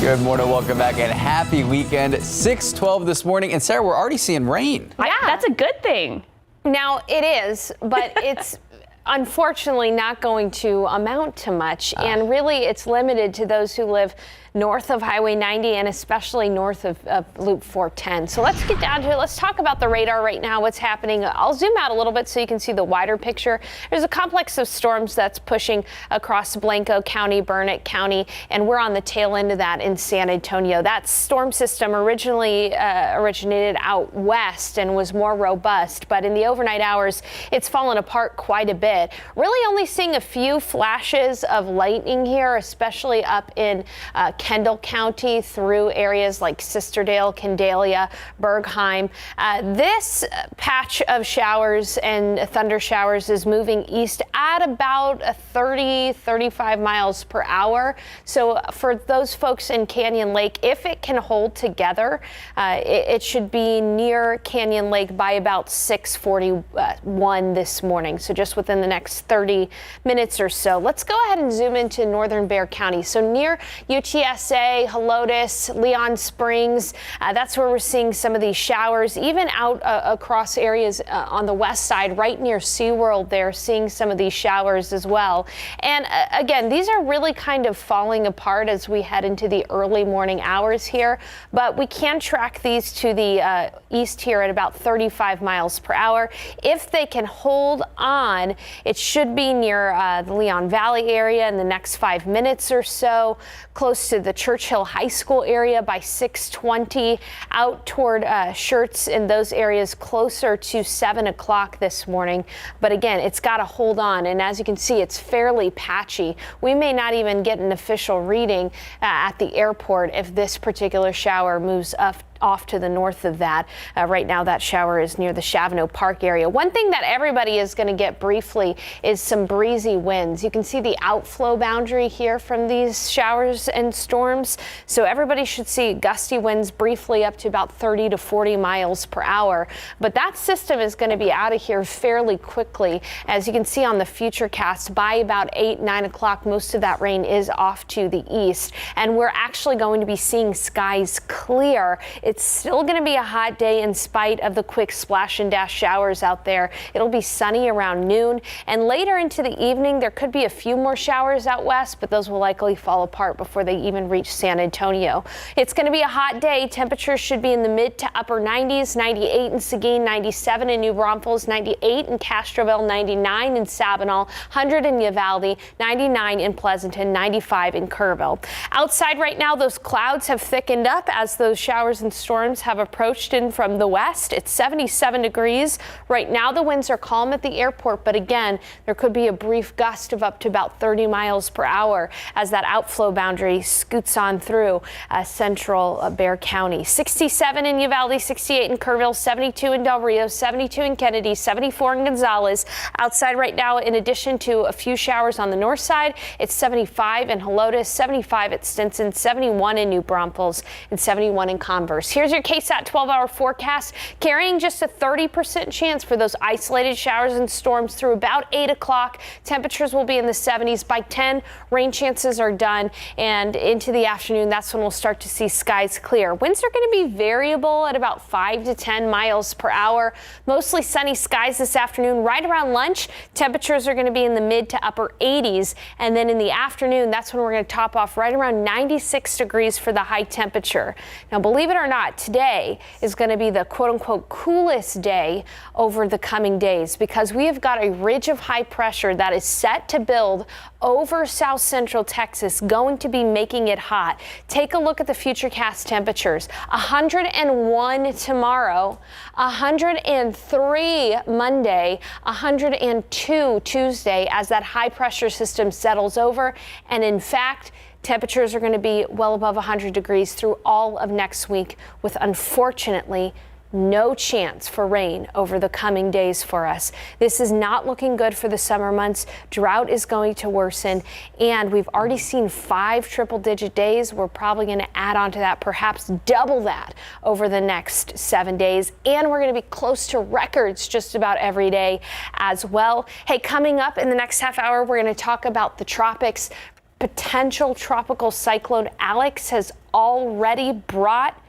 Good morning, welcome back, and happy weekend. 6:12 this morning, and Sarah, we're already seeing rain. Yeah, that's a good thing. Now it is, but it's unfortunately not going to amount to much, and really it's limited to those who live north of Highway 90 and especially north of Loop 410. So let's get down to it. Let's talk about the radar right now, what's happening. I'll zoom out a little bit so you can see the wider picture. There's a complex of storms that's pushing across Blanco County, Burnett County, and we're on the tail end of that in San Antonio. That storm system originally originated out west and was more robust, but in the overnight hours, it's fallen apart quite a bit. Really only seeing a few flashes of lightning here, especially up in Kendall County through areas like Sisterdale, Candelia, Bergheim. This patch of showers and thunder showers is moving east at about 30-35 miles per hour. So for those folks in Canyon Lake, if it can hold together, it should be near Canyon Lake by about 6:41 this morning. So just within the next 30 minutes or so. Let's go ahead and zoom into northern Bexar County. So near UTSA, Helotes, Leon Springs, that's where we're seeing some of these showers, even out across areas on the west side, right near SeaWorld, they're seeing some of these showers as well. And again, these are really kind of falling apart as we head into the early morning hours here, but we can track these to the east here at about 35 miles per hour. If they can hold on, it should be near the Leon Valley area in the next 5 minutes or so, close to the Churchill High School area by 6:20, out toward Schertz in those areas closer to 7 o'clock this morning. But again, it's got to hold on, and as you can see, it's fairly patchy. We may not even get an official reading at the airport if this particular shower moves off to the north of that. Right now, that shower is near the Chavano Park area. One thing that everybody is going to get briefly is some breezy winds. You can see the outflow boundary here from these showers and storms. So everybody should see gusty winds briefly up to about 30 to 40 miles per hour. But that system is going to be out of here fairly quickly. As you can see on the futurecast, by about 8-9 o'clock, most of that rain is off to the east. And we're actually going to be seeing skies clear. It's still going to be a hot day in spite of the quick splash and dash showers out there. It'll be sunny around noon, and later into the evening there could be a few more showers out west, but those will likely fall apart before they even reach San Antonio. It's going to be a hot day. Temperatures should be in the mid to upper 90s, 98 in Seguin, 97 in New Braunfels, 98 in Castroville, 99 in Sabinal, 100 in Uvalde, 99 in Pleasanton, 95 in Kerrville. Outside right now, those clouds have thickened up as those showers and storms have approached in from the west. It's 77 degrees. Right now the winds are calm at the airport, but again, there could be a brief gust of up to about 30 miles per hour as that outflow boundary scoots on through central Bexar County. 67 in Uvalde, 68 in Kerrville, 72 in Del Rio, 72 in Kennedy, 74 in Gonzales. Outside right now, in addition to a few showers on the north side, it's 75 in Helotes, 75 at Stinson, 71 in New Braunfels, and 71 in Converse. Here's your KSAT 12-hour forecast, carrying just a 30% chance for those isolated showers and storms through about 8 o'clock. Temperatures will be in the 70s. By 10, rain chances are done, and into the afternoon, that's when we'll start to see skies clear. Winds are going to be variable at about 5 to 10 miles per hour. Mostly sunny skies this afternoon. Right around lunch, temperatures are going to be in the mid to upper 80s, and then in the afternoon, that's when we're going to top off right around 96 degrees for the high temperature. Now, believe it or not, today is going to be the quote-unquote coolest day over the coming days because we have got a ridge of high pressure that is set to build over south central Texas, going to be making it hot. Take a look at the futurecast temperatures. 101 tomorrow, 103 Monday, 102 Tuesday as that high pressure system settles over. And in fact, temperatures are going to be well above 100 degrees through all of next week, with unfortunately no chance for rain over the coming days for us. This is not looking good for the summer months. Drought is going to worsen, and we've already seen 5 triple-digit days. We're probably going to add on to that, perhaps double that over the next 7 days, and we're going to be close to records just about every day as well. Hey, coming up in the next half hour, we're going to talk about the tropics, potential tropical cyclone Alex has already brought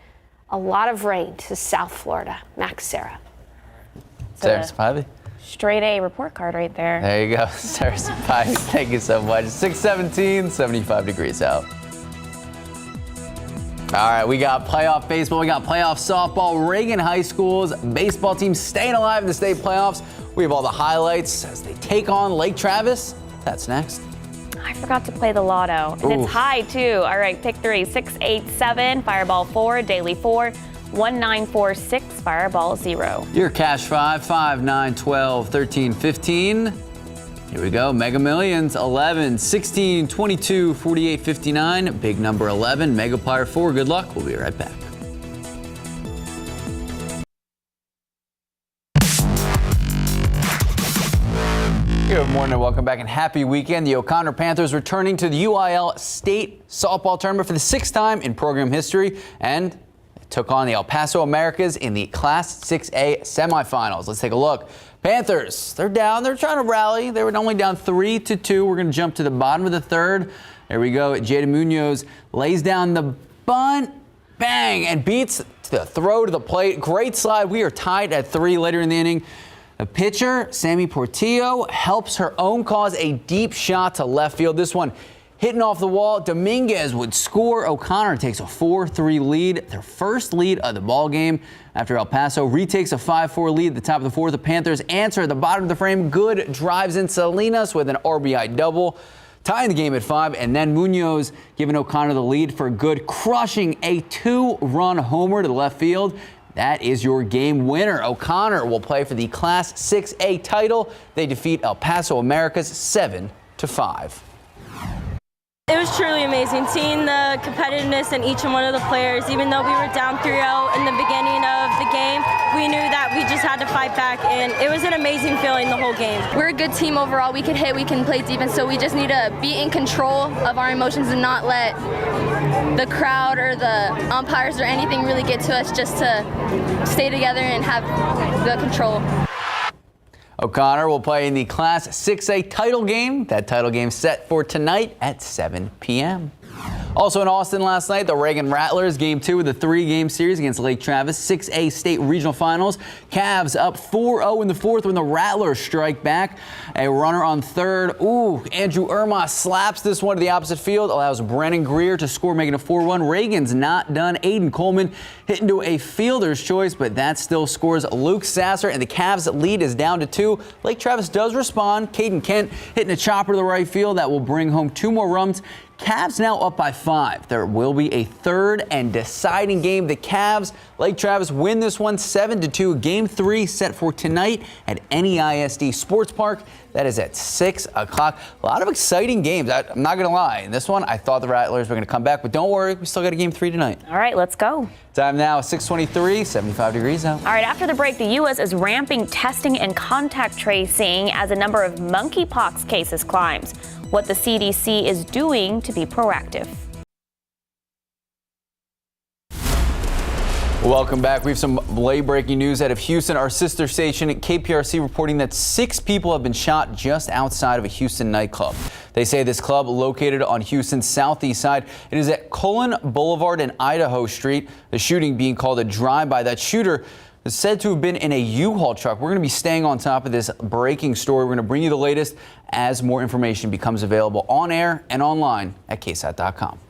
a lot of rain to South Florida. Max, Sarah. Sarah Spivey. Straight A report card right there. There you go, Sarah Spivey. Thank you so much. 6:17, 75 degrees out. All right, we got playoff baseball, we got playoff softball. Reagan High School's baseball team staying alive in the state playoffs. We have all the highlights as they take on Lake Travis. That's next. I forgot to play the lotto, and it's high too. All right, pick 3, 6, 8, 7, Fireball 4, Daily 4, 1, 9, 4, 6, Fireball 0. Your cash 5, 5, 9, 12, 13, 15. Here we go. Mega Millions 11, 16, 22, 48, 59. Big number 11. Megaplier 4. Good luck. We'll be right back. Good morning and welcome back and happy weekend. The O'Connor Panthers returning to the UIL State Softball Tournament for the 6th time in program history and took on the El Paso Americas in the Class 6A semifinals. Let's take a look. Panthers, they're down. They're trying to rally. They were only down 3-2. We're going to jump to the bottom of the third. There we go. Jada Munoz lays down the bunt, bang, and beats the throw to the plate. Great slide. We are tied at 3 later in the inning. The pitcher, Sammy Portillo, helps her own cause a deep shot to left field. This one hitting off the wall. Dominguez would score. O'Connor takes a 4-3 lead, their first lead of the ball game. After El Paso retakes a 5-4 lead at the top of the 4th, the Panthers answer at the bottom of the frame. Good drives in Salinas with an RBI double, tying the game at 5, and then Munoz giving O'Connor the lead for Good, crushing a 2-run homer to the left field. That is your game winner. O'Connor will play for the Class 6A title. They defeat El Paso Americas 7-5. It was truly amazing seeing the competitiveness in each and one of the players. Even though we were down 3-0 in the beginning of the game, we knew that we just had to fight back, and it was an amazing feeling the whole game. We're a good team overall. We can hit, we can play defense, so we just need to be in control of our emotions and not let the crowd or the umpires or anything really get to us, just to stay together and have the control. O'Connor will play in the Class 6A title game. That title game set for tonight at 7 p.m. Also in Austin last night, the Reagan Rattlers Game 2 of the 3-game series against Lake Travis 6A State Regional Finals. Cavs up 4-0 in the 4th when the Rattlers strike back. A runner on third. Andrew Irma slaps this one to the opposite field, allows Brennan Greer to score, making a 4-1. Reagan's not done. Aiden Coleman hit into a fielder's choice, but that still scores Luke Sasser, and the Cavs' lead is down to 2. Lake Travis does respond. Caden Kent hitting a chopper to the right field that will bring home 2 more runs. Cavs now up by 5. There will be a third and deciding game. The Cavs, Lake Travis win this one 7-2. Game 3 set for tonight at NEISD Sports Park. That is at 6 o'clock. A lot of exciting games. I'm not going to lie. In this one, I thought the Rattlers were going to come back, but don't worry. We still got a Game 3 tonight. All right, let's go. Time now, 6:23, 75 degrees out. All right, after the break, the U.S. is ramping testing and contact tracing as a number of monkeypox cases climbs. What the CDC is doing to be proactive. Welcome back. We have some late-breaking news out of Houston. Our sister station at KPRC reporting that 6 people have been shot just outside of a Houston nightclub. They say this club, located on Houston's southeast side, it is at Cullen Boulevard and Idaho Street. The shooting being called a drive-by. That shooter is said to have been in a U-Haul truck. We're going to be staying on top of this breaking story. We're going to bring you the latest as more information becomes available on air and online at KSAT.com.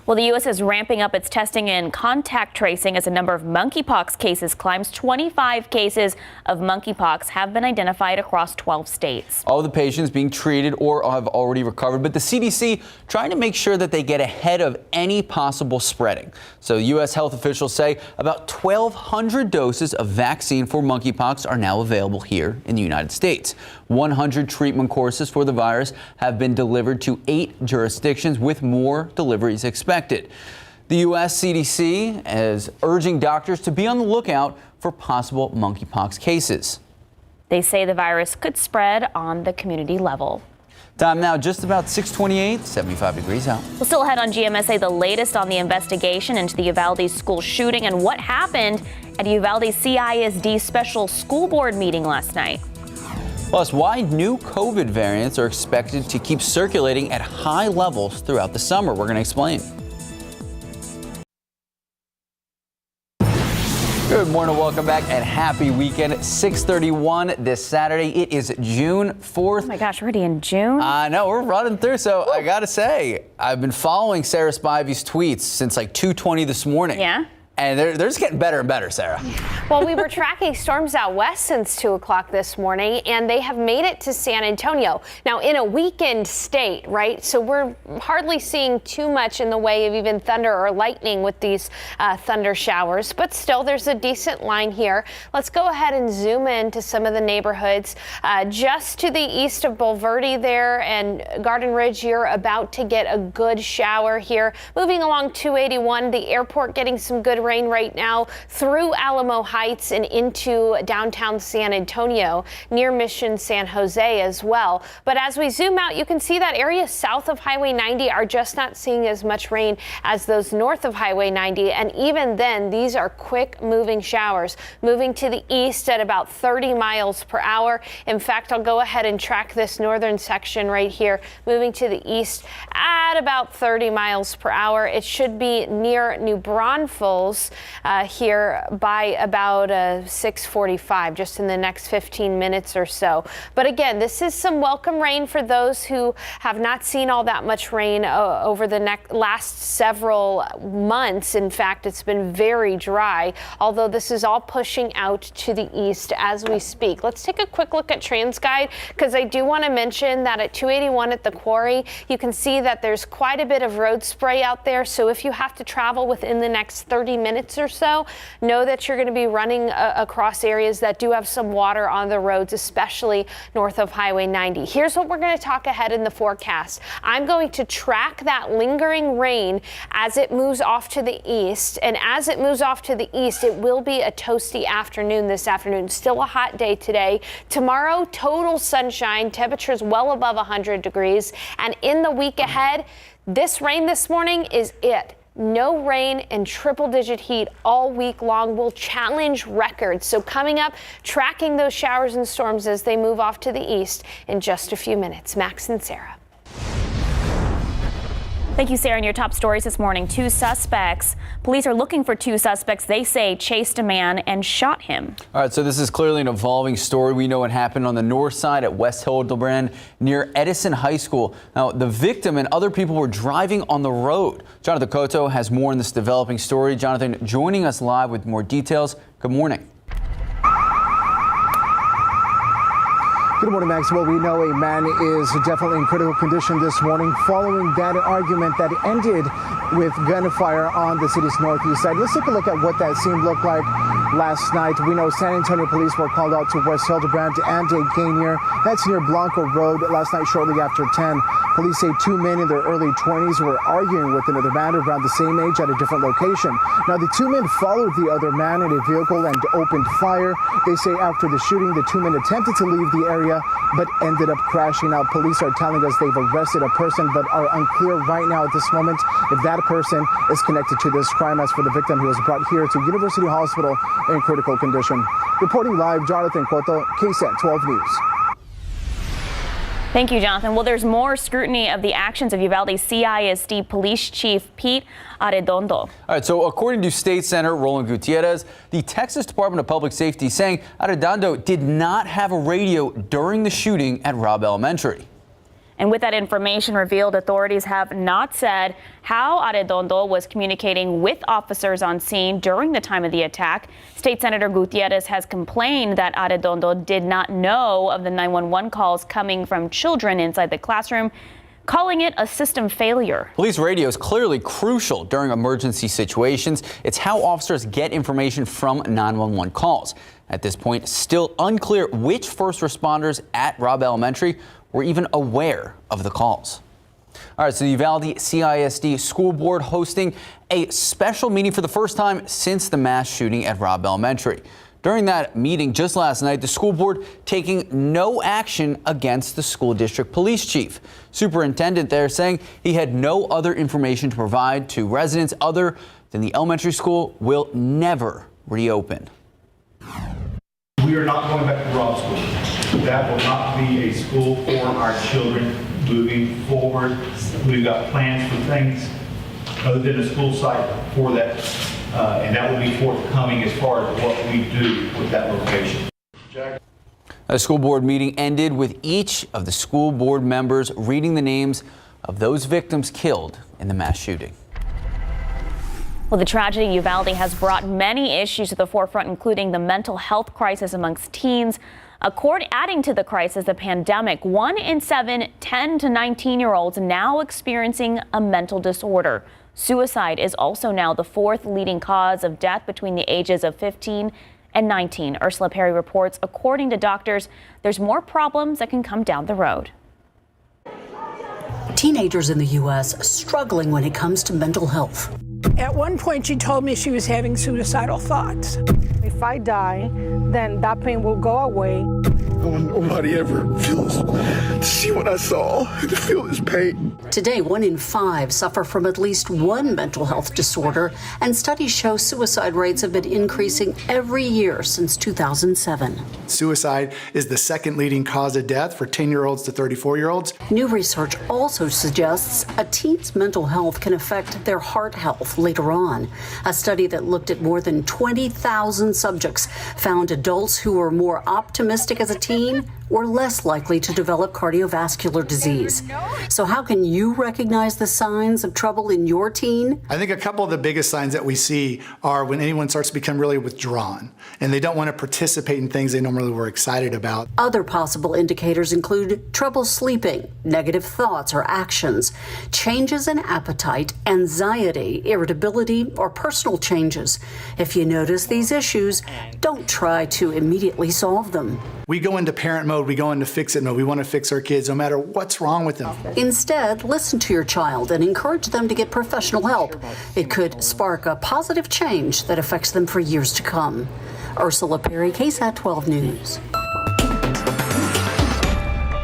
Well, the U.S. is ramping up its testing and contact tracing as a number of monkeypox cases climbs. 25 cases of monkeypox have been identified across 12 states. All the patients being treated or have already recovered, but the CDC trying to make sure that they get ahead of any possible spreading. So U.S. health officials say about 1,200 doses of vaccine for monkeypox are now available here in the United States. 100 treatment courses for the virus have been delivered to 8 jurisdictions, with more deliveries expected. The U.S. CDC is urging doctors to be on the lookout for possible monkeypox cases. They say the virus could spread on the community level. Time now just about 6:28, 75 degrees out. We'll still ahead on GMSA, the latest on the investigation into the Uvalde school shooting and what happened at Uvalde CISD special school board meeting last night. Plus, why new COVID variants are expected to keep circulating at high levels throughout the summer. We're going to explain. Good morning, welcome back, and happy weekend. 6:31 this Saturday. It is June 4th. Oh my gosh, already in June? I know, we're running through. So I gotta say, I've been following Sarah Spivey's tweets since like 2:20 this morning. Yeah? And they're just getting better and better, Sarah. Well, we were tracking storms out west since 2 o'clock this morning, and they have made it to San Antonio. Now, in a weekend state, right? So we're hardly seeing too much in the way of even thunder or lightning with these thunder showers, but still there's a decent line here. Let's go ahead and zoom in to some of the neighborhoods. Just to the east of Bulverde there and Garden Ridge, you're about to get a good shower here. Moving along 281, the airport getting some good rain right now through Alamo Heights and into downtown San Antonio, near Mission San Jose as well. But as we zoom out, you can see that areas south of Highway 90 are just not seeing as much rain as those north of Highway 90. And even then, these are quick moving showers moving to the east at about 30 miles per hour. In fact, I'll go ahead and track this northern section right here, moving to the east at about 30 miles per hour. It should be near New Braunfels here by about 6:45, just in the next 15 minutes or so. But again, this is some welcome rain for those who have not seen all that much rain over the last several months. In fact, it's been very dry, although this is all pushing out to the east as we speak. Let's take a quick look at TransGuide, because I do want to mention that at 281 at the quarry, you can see that there's quite a bit of road spray out there. So if you have to travel within the next 30 minutes or so, know that you're going to be running across areas that do have some water on the roads, especially north of Highway 90. Here's what we're going to talk ahead in the forecast. I'm going to track that lingering rain as it moves off to the east, and as it moves off to the east, it will be a toasty afternoon this afternoon. Still a hot day today. Tomorrow, total sunshine, temperatures well above 100 degrees, and in the week ahead, this rain this morning is it. No rain and triple-digit heat all week long will challenge records. So coming up, tracking those showers and storms as they move off to the east in just a few minutes. Max and Sarah. Thank you, Sarah. In your top stories this morning, police are looking for two suspects they say chased a man and shot him. All right, so this is clearly an evolving story. We know what happened on the north side at West Hildebrand near Edison High School. Now, the victim and other people were driving on the road. Jonathan Cotto has more in this developing story. Jonathan, joining us live with more details. Good morning. Good morning, Maxwell. We know a man is definitely in critical condition this morning following that argument that ended with gunfire on the city's northeast side. Let's take a look at what that scene looked like last night. We know San Antonio police were called out to West Hildebrand and a Gainier. That's near Blanco Road last night shortly after 10. Police say two men in their early 20s were arguing with another man around the same age at a different location. Now, the two men followed the other man in a vehicle and opened fire. They say after the shooting, the two men attempted to leave the area but ended up crashing. Now, police are telling us they've arrested a person but are unclear right now at this moment if that person is connected to this crime. As for the victim, he was brought here to University Hospital in critical condition. Reporting live, Jonathan Cotto, KSAT 12 News. Thank you, Jonathan. Well, there's more scrutiny of the actions of Uvalde CISD Police Chief Pete Arredondo. All right, so according to State Senator Ramon Contreras, the Texas Department of Public Safety saying Arredondo did not have a radio during the shooting at Robb Elementary. And with that information revealed, authorities have not said how Arredondo was communicating with officers on scene during the time of the attack. State Senator Gutierrez has complained that Arredondo did not know of the 911 calls coming from children inside the classroom, calling it a system failure. Police radio is clearly crucial during emergency situations. It's how officers get information from 911 calls. At this point, still unclear which first responders at Robb Elementary were even aware of the calls. All right, so the Uvalde CISD School Board hosting a special meeting for the first time since the mass shooting at Robb Elementary. During that meeting just last night, the school board taking no action against the school district police chief. Superintendent there saying he had no other information to provide to residents other than the elementary school will never reopen. We are not going back to Robb School. That will not be a school for our children moving forward. We've got plans for things other than a school site for that, and that will be forthcoming as far as what we do with that location. A school board meeting ended with each of the school board members reading the names of those victims killed in the mass shooting. Well, the tragedy in Uvalde has brought many issues to the forefront, including the mental health crisis amongst teens. Adding to the crisis, the pandemic, 1 in 7 10 to 19-year-olds now experiencing a mental disorder. Suicide is also now the 4th leading cause of death between the ages of 15 and 19. Ursula Perry reports, according to doctors, there's more problems that can come down the road. Teenagers in the U.S. struggling when it comes to mental health. At one point, she told me she was having suicidal thoughts. If I die, then that pain will go away. I want nobody ever feels to see what I saw, to feel this pain. Today, 1 in 5 suffer from at least one mental health disorder, and studies show suicide rates have been increasing every year since 2007. Suicide is the 2nd leading cause of death for 10-year-olds to 34-year-olds. New research also suggests a teen's mental health can affect their heart health later on. A study that looked at more than 20,000 subjects found adults who were more optimistic as a teen were less likely to develop cardiovascular disease. So how can you recognize the signs of trouble in your teen? I think a couple of the biggest signs that we see are when anyone starts to become really withdrawn and they don't want to participate in things they normally were excited about. Other possible indicators include trouble sleeping, negative thoughts or actions, changes in appetite, anxiety, irritability, or personal changes. If you notice these issues, don't try to immediately solve them. We go into parent mode, we go into fix-it mode. We want to fix our kids no matter what's wrong with them. Instead, listen to your child and encourage them to get professional help. It could spark a positive change that affects them for years to come. Ursula Perry, KSAT 12 News.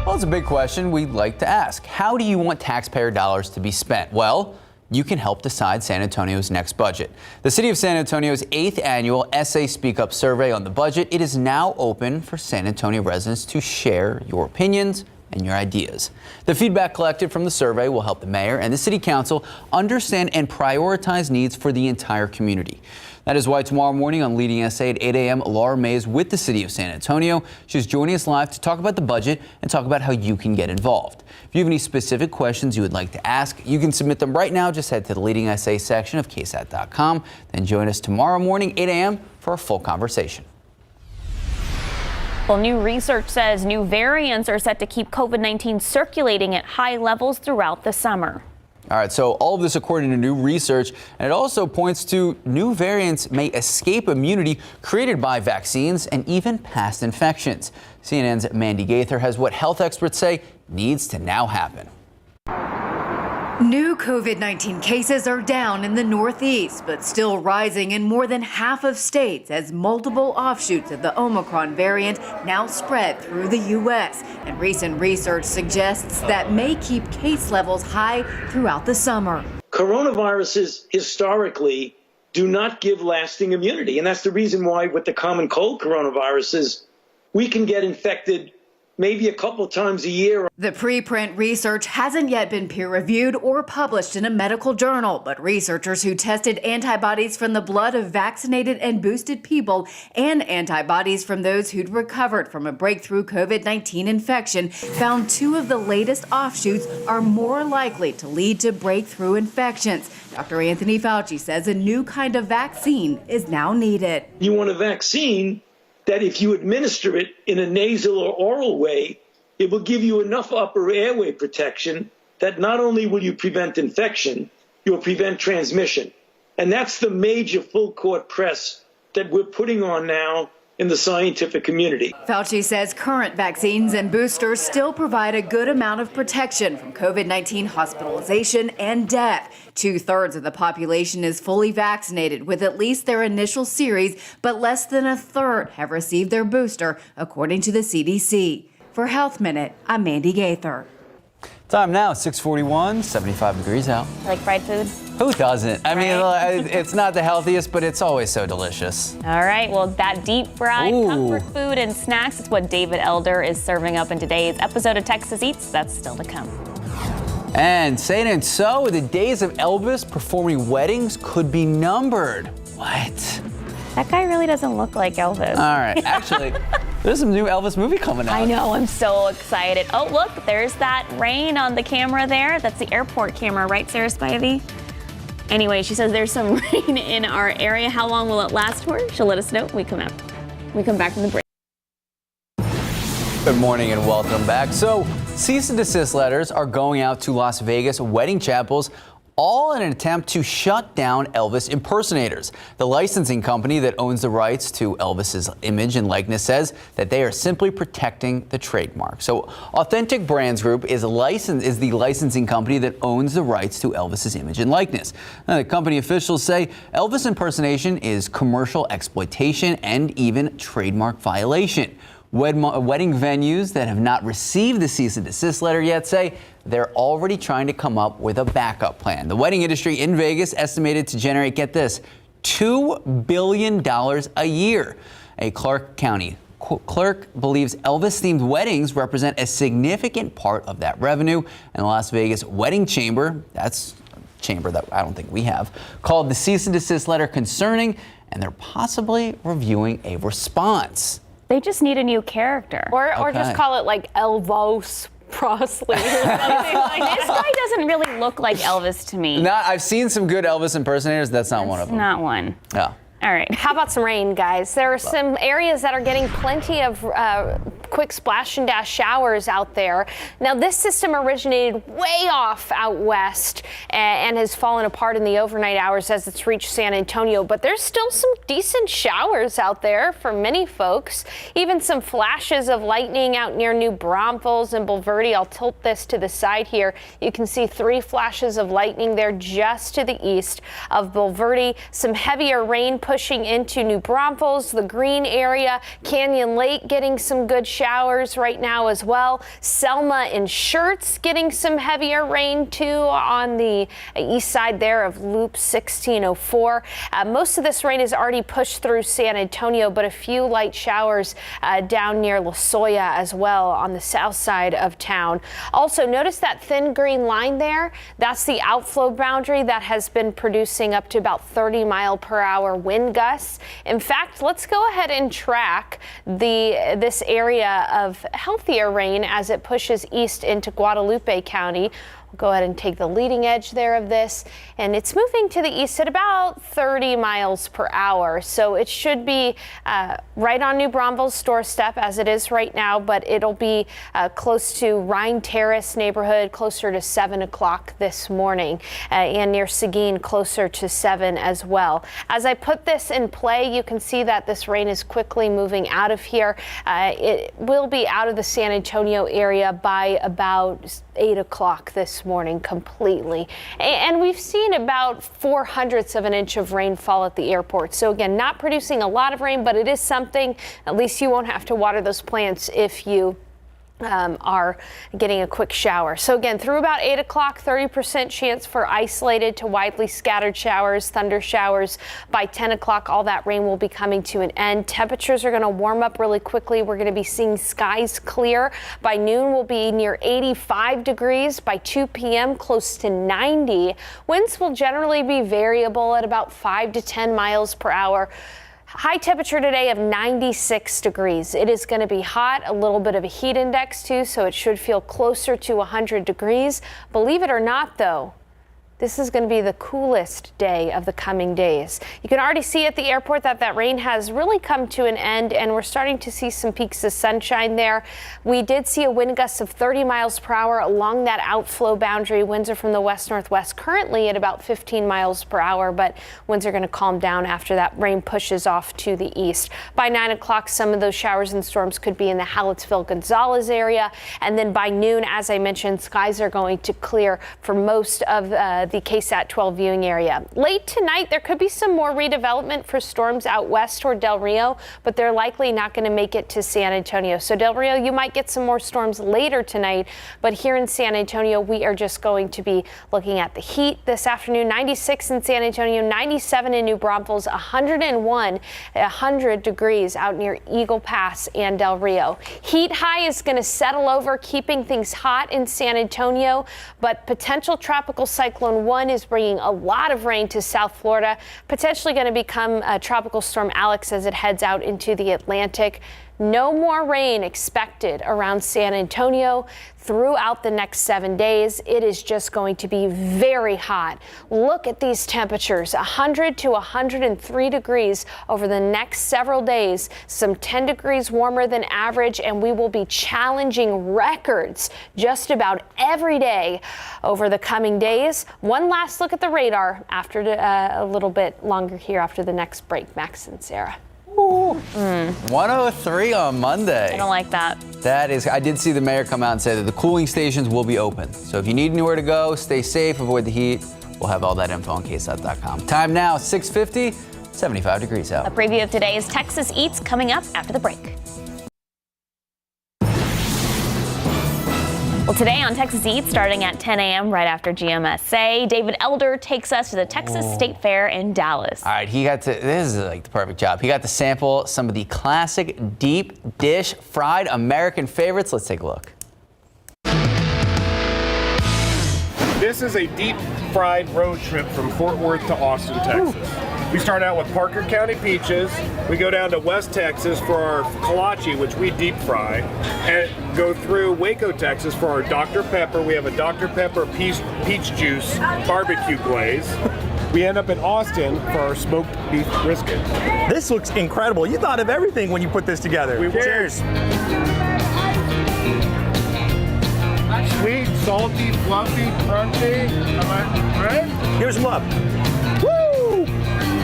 Well, it's a big question we'd like to ask. How do you want taxpayer dollars to be spent? Well, you can help decide San Antonio's next budget. The City of San Antonio's 8th annual SA Speak Up survey on the budget, it is now open for San Antonio residents to share your opinions and your ideas. The feedback collected from the survey will help the mayor and the city council understand and prioritize needs for the entire community. That is why tomorrow morning on Leading SA at 8 a.m., Laura May is with the City of San Antonio. She's joining us live to talk about the budget and talk about how you can get involved. If you have any specific questions you would like to ask, you can submit them right now. Just head to the Leading SA section of KSAT.com. Then join us tomorrow morning, 8 a.m. for a full conversation. Well, new research says new variants are set to keep COVID-19 circulating at high levels throughout the summer. All right, so all of this according to new research, and it also points to new variants may escape immunity created by vaccines and even past infections. CNN's Mandy Gaither has what health experts say needs to now happen. New COVID-19 cases are down in the Northeast, but still rising in more than half of states as multiple offshoots of the Omicron variant now spread through the U.S. And recent research suggests that may keep case levels high throughout the summer. Coronaviruses historically do not give lasting immunity. And that's the reason why with the common cold coronaviruses, we can get infected maybe a couple times a year. The preprint research hasn't yet been peer-reviewed or published in a medical journal, but researchers who tested antibodies from the blood of vaccinated and boosted people and antibodies from those who'd recovered from a breakthrough COVID-19 infection found 2 of the latest offshoots are more likely to lead to breakthrough infections. Dr. Anthony Fauci says a new kind of vaccine is now needed. You want a vaccine that if you administer it in a nasal or oral way, it will give you enough upper airway protection that not only will you prevent infection, you'll prevent transmission. And that's the major full court press that we're putting on now in the scientific community. Fauci says current vaccines and boosters still provide a good amount of protection from COVID-19 hospitalization and death. 2/3 of the population is fully vaccinated with at least their initial series, but less than 1/3 have received their booster, according to the CDC. For Health Minute, I'm Mandy Gaither. Time now, 6:41, 75 degrees out. Like fried food? Who doesn't? I mean, it's not the healthiest, but it's always so delicious. All right, well, that deep fried comfort food and snacks is what David Elder is serving up in today's episode of Texas Eats. That's still to come. And saying and so, the days of Elvis performing weddings could be numbered. What? That guy really doesn't look like Elvis. All right, actually, there's some new Elvis movie coming out. I know, I'm so excited. Oh, look, there's that rain on the camera there. That's the airport camera, right, Sarah Spivey? Anyway, she says there's some rain in our area. How long will it last for? She'll let us know when we come back from the break. Good morning and welcome back. So, cease and desist letters are going out to Las Vegas wedding chapels, all in an attempt to shut down Elvis impersonators. The licensing company that owns the rights to Elvis's image and likeness says that they are simply protecting the trademark. So Authentic Brands Group is the licensing company that owns the rights to Elvis's image and likeness. Now, the company officials say Elvis impersonation is commercial exploitation and even trademark violation. Wedding venues that have not received the cease and desist letter yet say they're already trying to come up with a backup plan. The wedding industry in Vegas estimated to generate, get this, $2 billion a year. A Clark County clerk believes Elvis-themed weddings represent a significant part of that revenue. And the Las Vegas Wedding Chamber, that's a chamber that I don't think we have, called the cease and desist letter concerning, and they're possibly reviewing a response. They just need a new character. Or just call it like Elvis Presley or something like This guy doesn't really look like Elvis to me. I've seen some good Elvis impersonators. That's not one of them. Not one. Yeah. All right. How about some rain, guys? There are some areas that are getting plenty of quick splash and dash showers out there. Now, this system originated way off out west and has fallen apart in the overnight hours as it's reached San Antonio, but there's still some decent showers out there for many folks. Even some flashes of lightning out near New Braunfels and Bulverde. I'll tilt this to the side here. You can see 3 flashes of lightning there just to the east of Bulverde. Some heavier rain pushing into New Braunfels, the Green area, Canyon Lake getting some good showers right now as well. Selma and Schertz getting some heavier rain too on the east side there of Loop 1604. Most of this rain is already pushed through San Antonio, but a few light showers down near La Jolla as well on the south side of town. Also, notice that thin green line there. That's the outflow boundary that has been producing up to about 30-mile-per-hour wind gusts. In fact, let's go ahead and track this area of healthier rain as it pushes east into Guadalupe County. We'll go ahead and take the leading edge there of this, and it's moving to the east at about 30 miles per hour. So it should be right on New Braunfels doorstep as it is right now, but it'll be close to Rhine Terrace neighborhood closer to 7 o'clock this morning, and near Seguin closer to 7 as well. As I put this in play, you can see that this rain is quickly moving out of here. It will be out of the San Antonio area by about 8 o'clock this morning completely. And we've seen about 0.04 of an inch of rainfall at the airport. So again, not producing a lot of rain, but it is something. At least you won't have to water those plants if you are getting a quick shower. So again, through about 8 o'clock, 30% chance for isolated to widely scattered showers, thunder showers. By 10 o'clock, all that rain will be coming to an end. Temperatures are going to warm up really quickly. We're going to be seeing skies clear. By noon, we'll be near 85 degrees. By 2 p.m., close to 90. Winds will generally be variable at about 5 to 10 miles per hour. High temperature today of 96 degrees. It is going to be hot, a little bit of a heat index too, so it should feel closer to 100 degrees. Believe it or not, though, this is going to be the coolest day of the coming days. You can already see at the airport that rain has really come to an end, and we're starting to see some peaks of sunshine there. We did see a wind gust of 30 miles per hour along that outflow boundary. Winds are from the west-northwest, currently at about 15 miles per hour, but winds are going to calm down after that rain pushes off to the east. By 9 o'clock, some of those showers and storms could be in the Hallettsville-Gonzales area, and then by noon, as I mentioned, skies are going to clear for most of the the KSAT 12 viewing area. Late tonight, there could be some more redevelopment for storms out west toward Del Rio, but they're likely not going to make it to San Antonio. So Del Rio, you might get some more storms later tonight, but here in San Antonio, we are just going to be looking at the heat this afternoon. 96 in San Antonio, 97 in New Braunfels, 100 degrees out near Eagle Pass and Del Rio. Heat high is going to settle over, keeping things hot in San Antonio, but potential tropical cyclone 1 is bringing a lot of rain to South Florida, potentially going to become Tropical Storm Alex as it heads out into the Atlantic. No more rain expected around San Antonio throughout the next 7 days. It is just going to be very hot. Look at these temperatures, 100 to 103 degrees over the next several days, some 10 degrees warmer than average, and we will be challenging records just about every day over the coming days. One last look at the radar after a little bit longer here after the next break. Max and Sarah. 103 on Monday. I don't like that. That is, I did see the mayor come out and say that the cooling stations will be open. So if you need anywhere to go, stay safe, avoid the heat. We'll have all that info on KSAT.com. Time now, 6:50, 75 degrees out. A preview of today's Texas Eats coming up after the break. Well, today on Texas Eats, starting at 10 a.m. right after GMSA, David Elder takes us to the Texas State Fair in Dallas. All right, this is like the perfect job. He got to sample some of the classic deep dish fried American favorites. Let's take a look. This is a deep fried road trip from Fort Worth to Austin, Texas. We start out with Parker County peaches. We go down to West Texas for our kolache, which we deep fry, and go through Waco, Texas for our Dr. Pepper. We have a Dr. Pepper peach juice barbecue glaze. We end up in Austin for our smoked beef brisket. This looks incredible. You thought of everything when you put this together. Cheers. Sweet, salty, fluffy, crunchy. Right? Here's love. Woo!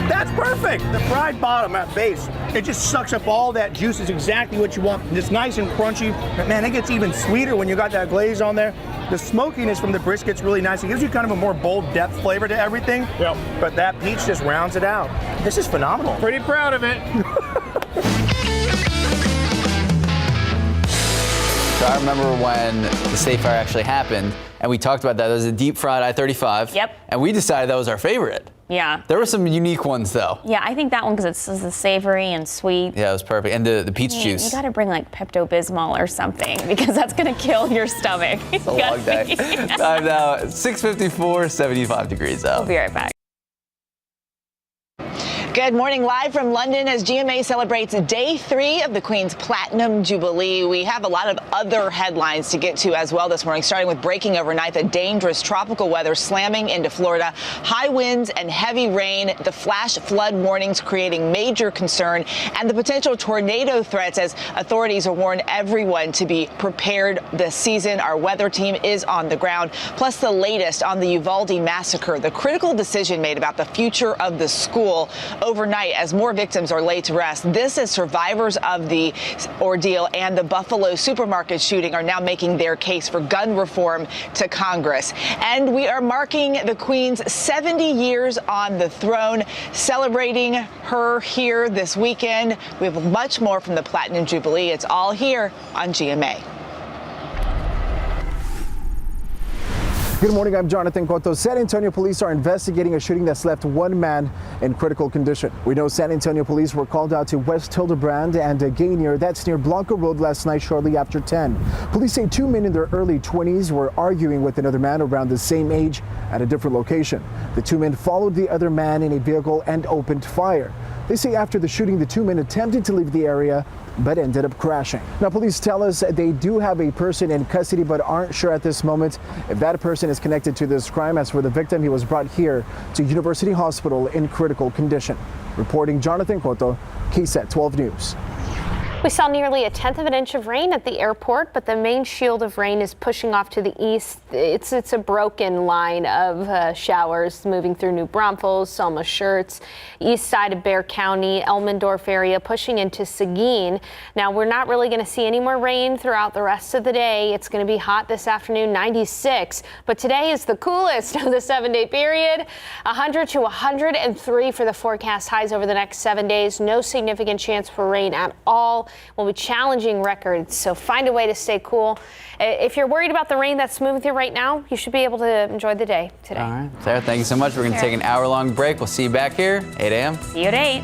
That's perfect. The fried bottom, that base, it just sucks up all that juice. It's exactly what you want. It's nice and crunchy. But man, it gets even sweeter when you got that glaze on there. The smokiness from the brisket's really nice. It gives you kind of a more bold depth flavor to everything. Yep. But that peach just rounds it out. This is phenomenal. Pretty proud of it. So I remember when the State Fair actually happened, and we talked about that. There was a deep fried I-35. Yep. And we decided that was our favorite. Yeah. There were some unique ones, though. Yeah, I think that one because it's the savory and sweet. Yeah, it was perfect. And the peach juice. You got to bring like Pepto-Bismol or something because that's going to kill your stomach. It's a long day. Time now, 6:54, 75 degrees out. We'll be right back. Good morning, live from London as GMA celebrates day 3 of the Queen's Platinum Jubilee. We have a lot of other headlines to get to as well this morning, starting with breaking overnight, the dangerous tropical weather slamming into Florida, high winds and heavy rain, the flash flood warnings creating major concern, and the potential tornado threats as authorities warn everyone to be prepared this season. Our weather team is on the ground, plus the latest on the Uvalde massacre, the critical decision made about the future of the school overnight as more victims are laid to rest. This is survivors of the ordeal and the Buffalo supermarket shooting are now making their case for gun reform to Congress. And we are marking the Queen's 70 years on the throne, celebrating her here this weekend. We have much more from the Platinum Jubilee. It's all here on GMA. Good morning, I'm Jonathan Cotto. San Antonio police are investigating a shooting that's left one man in critical condition. We know San Antonio police were called out to West Hildebrand and Gainier, that's near Blanco Road, last night shortly after 10. Police say 2 men in their early 20s were arguing with another man around the same age at a different location. The 2 men followed the other man in a vehicle and opened fire. They say after the shooting, the 2 men attempted to leave the area but ended up crashing. Now, police tell us they do have a person in custody but aren't sure at this moment if that person is connected to this crime. As for the victim, he was brought here to University Hospital in critical condition. Reporting Jonathan Cotto, KSAT 12 News. We saw nearly 1/10 of an inch of rain at the airport, but the main shield of rain is pushing off to the east. It's a broken line of showers moving through New Braunfels, Selma Schertz, east side of Bexar County, Elmendorf area, pushing into Seguin. Now, we're not really going to see any more rain throughout the rest of the day. It's going to be hot this afternoon, 96, but today is the coolest of the 7-day period. 100 to 103 for the forecast highs over the next 7 days. No significant chance for rain at all. Will be challenging records, so find a way to stay cool. If you're worried about the rain that's moving through right now, you should be able to enjoy the day today. All right, Sarah, thank you so much. We're going to take an hour-long break. We'll see you back here, 8 a.m. See you at 8.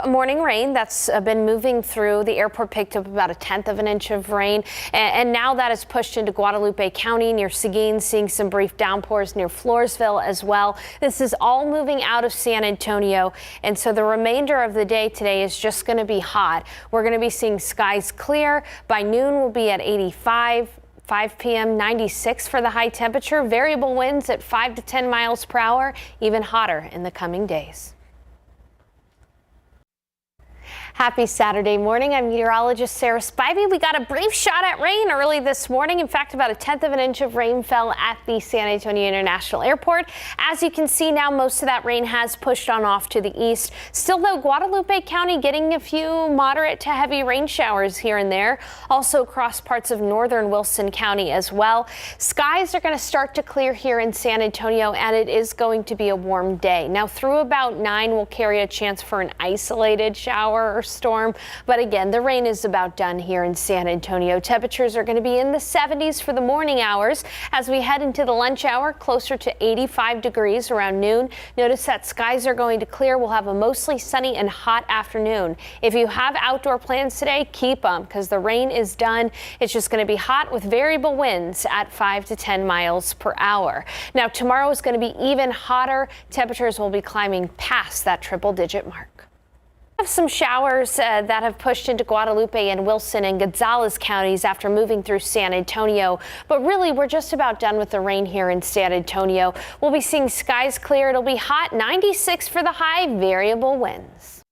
Morning rain that's been moving through. The airport picked up about 1/10 of an inch of rain, and now that is pushed into Guadalupe County near Seguin, seeing some brief downpours near Floresville as well. This is all moving out of San Antonio, and so the remainder of the day today is just going to be hot. We're going to be seeing skies clear. By noon, we'll be at 85. 5 p.m. 96 for the high temperature. Variable winds at 5 to 10 miles per hour, even hotter in the coming days. Happy Saturday morning. I'm meteorologist Sarah Spivey. We got a brief shot at rain early this morning. In fact, about 1/10 of an inch of rain fell at the San Antonio International Airport. As you can see now, most of that rain has pushed on off to the east. Still, though, Guadalupe County getting a few moderate to heavy rain showers here and there. Also across parts of northern Wilson County as well. Skies are going to start to clear here in San Antonio, and it is going to be a warm day. Now, through about 9, we'll carry a chance for an isolated shower or storm, but again, the rain is about done here in San Antonio. Temperatures are going to be in the 70s for the morning hours. As we head into the lunch hour, closer to 85 degrees around noon. Notice that skies are going to clear. We'll have a mostly sunny and hot afternoon. If you have outdoor plans today, keep them because the rain is done. It's just going to be hot with variable winds at 5 to 10 miles per hour. Now, tomorrow is going to be even hotter. Temperatures will be climbing past that triple-digit mark. Some showers that have pushed into Guadalupe and Wilson and Gonzales counties after moving through San Antonio. But really, we're just about done with the rain here in San Antonio. We'll be seeing skies clear. It'll be hot, 96 for the high, variable winds.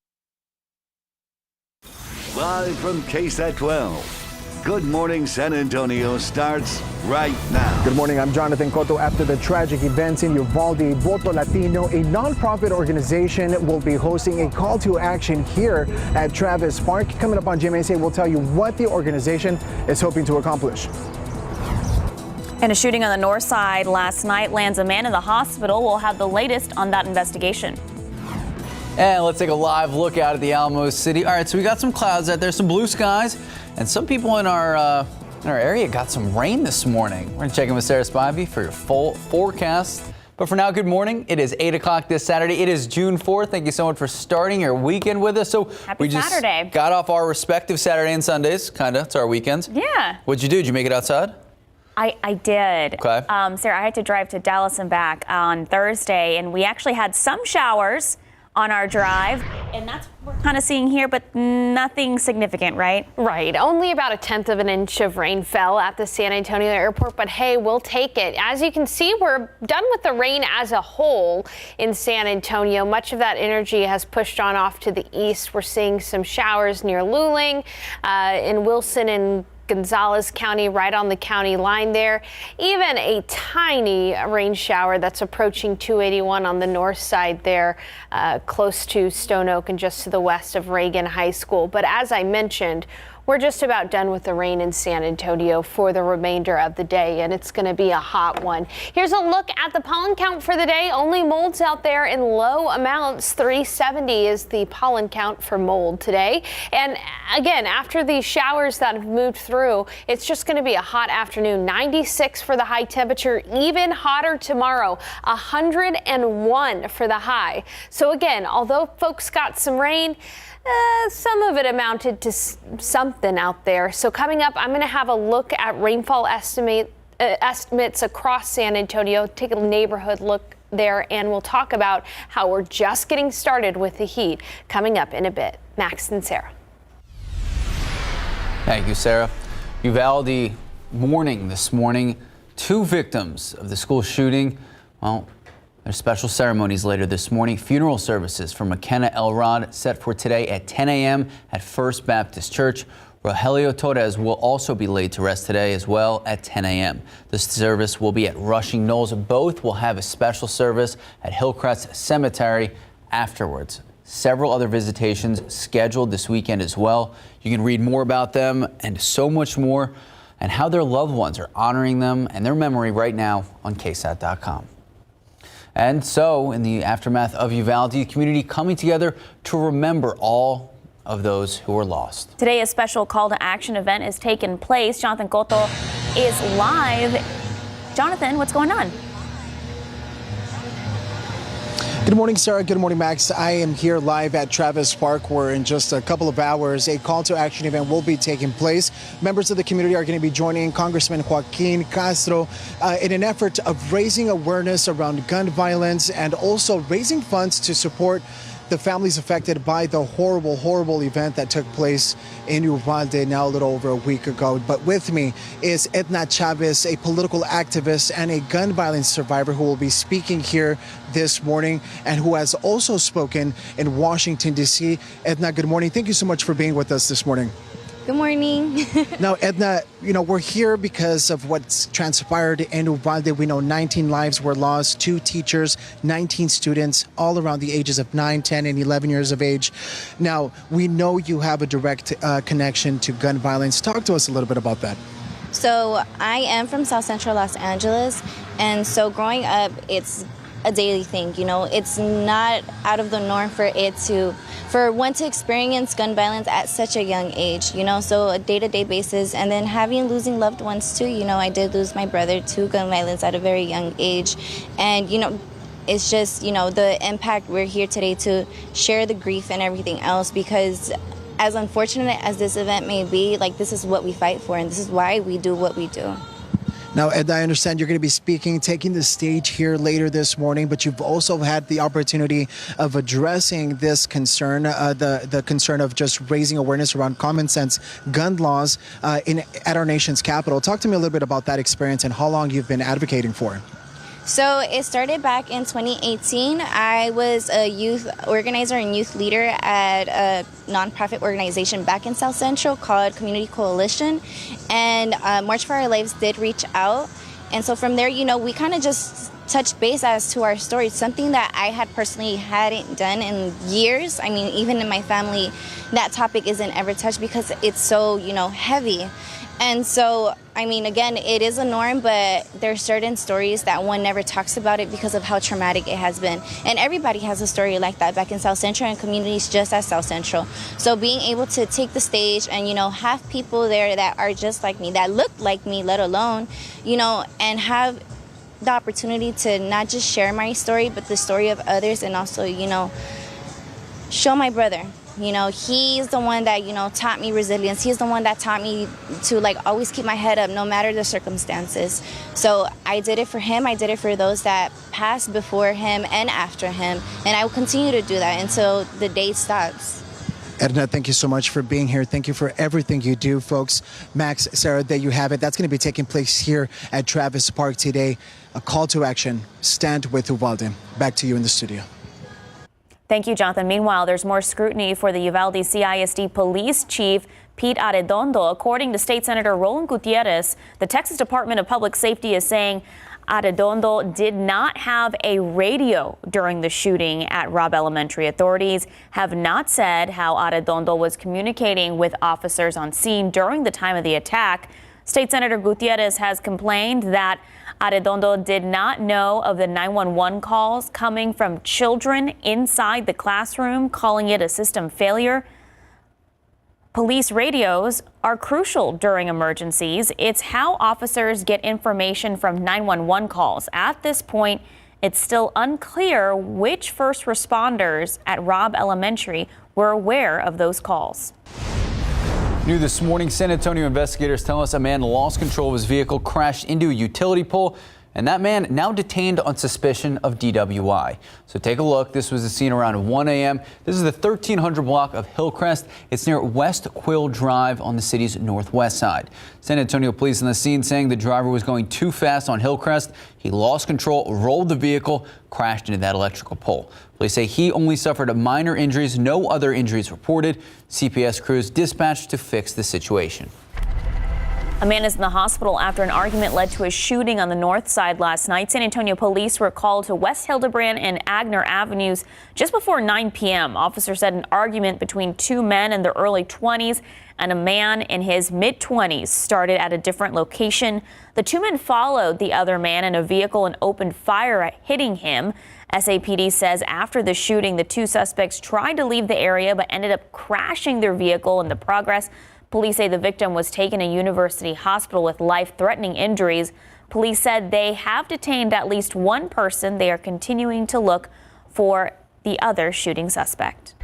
Live from KSAT 12. Good Morning San Antonio starts right now. Good morning, I'm Jonathan Cotto. After the tragic events in Uvalde, Voto Latino, a nonprofit organization, will be hosting a call to action here at Travis Park. Coming up on GMSA, we'll tell you what the organization is hoping to accomplish. And a shooting on the north side last night lands a man in the hospital. We'll have the latest on that investigation. And let's take a live look out at the Alamo City. All right, so we got some clouds out there, some blue skies, and some people in our area got some rain this morning. We're gonna check in with Sarah Spivey for your full forecast. But for now, good morning. It is 8 o'clock this Saturday. It is June 4th. Thank you so much for starting your weekend with us. So Happy we just Saturday. got off our respective Saturday and Sundays, kinda. It's our weekends. Yeah. What'd you do? Did you make it outside? I did. Okay. Sarah, I had to drive to Dallas and back on Thursday, and we actually had some showers on our drive, and that's what we're kind of seeing here, but nothing significant, right? Right. Only about 1/10 of an inch of rain fell at the San Antonio airport, but hey, we'll take it. As you can see, we're done with the rain as a whole in San Antonio. Much of that energy has pushed on off to the east. We're seeing some showers near Luling, in Wilson and Gonzales County, right on the county line there. Even a tiny rain shower that's approaching 281 on the north side there, close to Stone Oak and just to the west of Reagan High School. But as I mentioned, we're just about done with the rain in San Antonio for the remainder of the day, and it's going to be a hot one. Here's a look at the pollen count for the day. Only molds out there in low amounts. 370 is the pollen count for mold today. And again, after these showers that have moved through, it's just going to be a hot afternoon. 96 for the high temperature, even hotter tomorrow. 101 for the high. So again, although folks got some rain, some of it amounted to something out there. So coming up, I'm going to have a look at rainfall estimates across San Antonio, take a neighborhood look there, and we'll talk about how we're just getting started with the heat coming up in a bit. Max and Sarah. Thank you, Sarah. Uvalde mourning this morning. 2 victims of the school shooting. Well, There's special ceremonies later this morning. Funeral services for McKenna Elrod set for today at 10 a.m. at First Baptist Church. Rogelio Torres will also be laid to rest today as well at 10 a.m. The service will be at Rushing Knolls. Both will have a special service at Hillcrest Cemetery afterwards. Several other visitations scheduled this weekend as well. You can read more about them and so much more and how their loved ones are honoring them and their memory right now on KSAT.com. And so in the aftermath of Uvalde, the community coming together to remember all of those who were lost. Today, a special call to action event is taking place. Jonathan Cotto is live. Jonathan, what's going on? Good morning, Sarah. Good morning, Max. I am here live at Travis Park, where in just a couple of hours, a call to action event will be taking place. Members of the community are going to be joining Congressman Joaquin Castro in an effort of raising awareness around gun violence and also raising funds to support the families affected by the horrible, horrible event that took place in Uvalde now a little over a week ago. But with me is Edna Chavez, a political activist and a gun violence survivor who will be speaking here this morning and who has also spoken in Washington, D.C. Edna, good morning. Thank you so much for being with us this morning. Good morning. Now, Edna, we're here because of what's transpired in Uvalde. We know 19 lives were lost, 2 teachers, 19 students, all around the ages of 9, 10, and 11 years of age. Now, we know you have a direct connection to gun violence. Talk to us a little bit about that. So I am from South Central Los Angeles, and so growing up, it's a daily thing. It's not out of the norm for one to experience gun violence at such a young age, so a day-to-day basis. And then losing loved ones too. I did lose my brother to gun violence at a very young age. And, it's just, the impact. We're here today to share the grief and everything else, because as unfortunate as this event may be, this is what we fight for, and this is why we do what we do. Now, Ed, I understand you're going to be speaking, taking the stage here later this morning, but you've also had the opportunity of addressing this concern, the concern of just raising awareness around common sense gun laws at our nation's capital. Talk to me a little bit about that experience and how long you've been advocating for it. So it started back in 2018. I was a youth organizer and youth leader at a nonprofit organization back in South Central called Community Coalition. And March for Our Lives did reach out. And so from there, we kind of just touched base as to our story, something that I had personally hadn't done in years. I mean, even in my family, that topic isn't ever touched because it's so, heavy. And so, again, it is a norm, but there's certain stories that one never talks about it because of how traumatic it has been. And everybody has a story like that back in South Central and communities just as South Central. So being able to take the stage and, have people there that are just like me, that look like me, let alone, and have the opportunity to not just share my story, but the story of others, and also, show my brother. He's the one that, taught me resilience. He's the one that taught me to always keep my head up no matter the circumstances. So I did it for him. I did it for those that passed before him and after him. And I will continue to do that until the day stops. Edna, thank you so much for being here. Thank you for everything you do, folks. Max, Sarah, there you have it. That's going to be taking place here at Travis Park today. A call to action. Stand with Uvalde. Back to you in the studio. Thank you, Jonathan. Meanwhile, there's more scrutiny for the Uvalde CISD Police Chief Pete Arredondo. According to State Senator Ramon Contreras, the Texas Department of Public Safety is saying Arredondo did not have a radio during the shooting at Robb Elementary. Authorities have not said how Arredondo was communicating with officers on scene during the time of the attack. State Senator Gutierrez has complained that Arredondo did not know of the 911 calls coming from children inside the classroom, calling it a system failure. Police radios are crucial during emergencies. It's how officers get information from 911 calls. At this point, it's still unclear which first responders at Robb Elementary were aware of those calls. New this morning, San Antonio investigators tell us a man lost control of his vehicle, crashed into a utility pole, and that man now detained on suspicion of DWI. So take a look. This was the scene around 1 a.m. This is the 1300 block of Hillcrest. It's near West Quill Drive on the city's northwest side. San Antonio police on the scene saying the driver was going too fast on Hillcrest. He lost control, rolled the vehicle, crashed into that electrical pole. Police say he only suffered minor injuries, no other injuries reported. CPS crews dispatched to fix the situation. A man is in the hospital after an argument led to a shooting on the north side last night. San Antonio police were called to West Hildebrand and Agner Avenues just before 9 p.m. Officers said an argument between two men in their early 20s and a man in his mid-20s started at a different location. The two men followed the other man in a vehicle and opened fire, hitting him. SAPD says after the shooting, the two suspects tried to leave the area but ended up crashing their vehicle in the progress. Police say the victim was taken to University Hospital with life-threatening injuries. Police said they have detained at least one person. They are continuing to look for the other shooting suspect.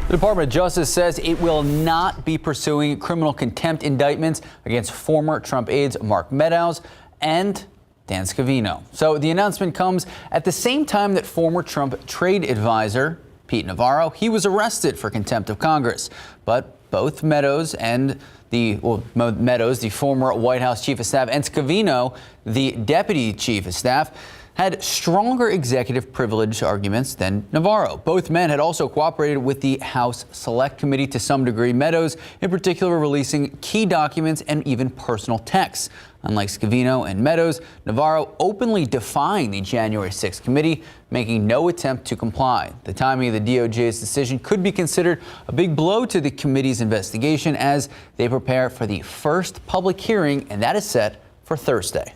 The Department of Justice says it will not be pursuing criminal contempt indictments against former Trump aides Mark Meadows and Dan Covino. So the announcement comes at the same time that former Trump trade advisor Pete Navarro, he was arrested for contempt of Congress. But both Meadows and Meadows, the former White House chief of staff, and Covino, the deputy chief of staff, had stronger executive privilege arguments than Navarro. Both men had also cooperated with the House Select Committee to some degree. Meadows, in particular, releasing key documents and even personal texts. Unlike Covino and Meadows, Navarro openly defying the January 6th committee, making no attempt to comply. The timing of the DOJ's decision could be considered a big blow to the committee's investigation as they prepare for the first public hearing, and that is set for Thursday.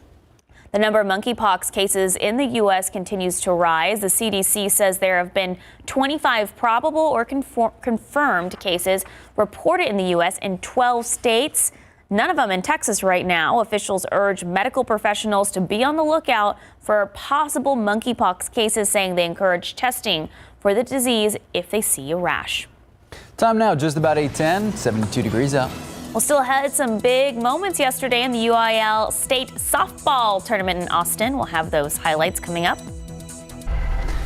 The number of monkeypox cases in the U.S. continues to rise. The CDC says there have been 25 probable or confirmed cases reported in the U.S. in 12 states. None of them in Texas right now. Officials urge medical professionals to be on the lookout for possible monkeypox cases, saying they encourage testing for the disease if they see a rash. Time now, just about 8:10, 72 degrees out. Well, still had some big moments yesterday in the UIL State Softball Tournament in Austin. We'll have those highlights coming up.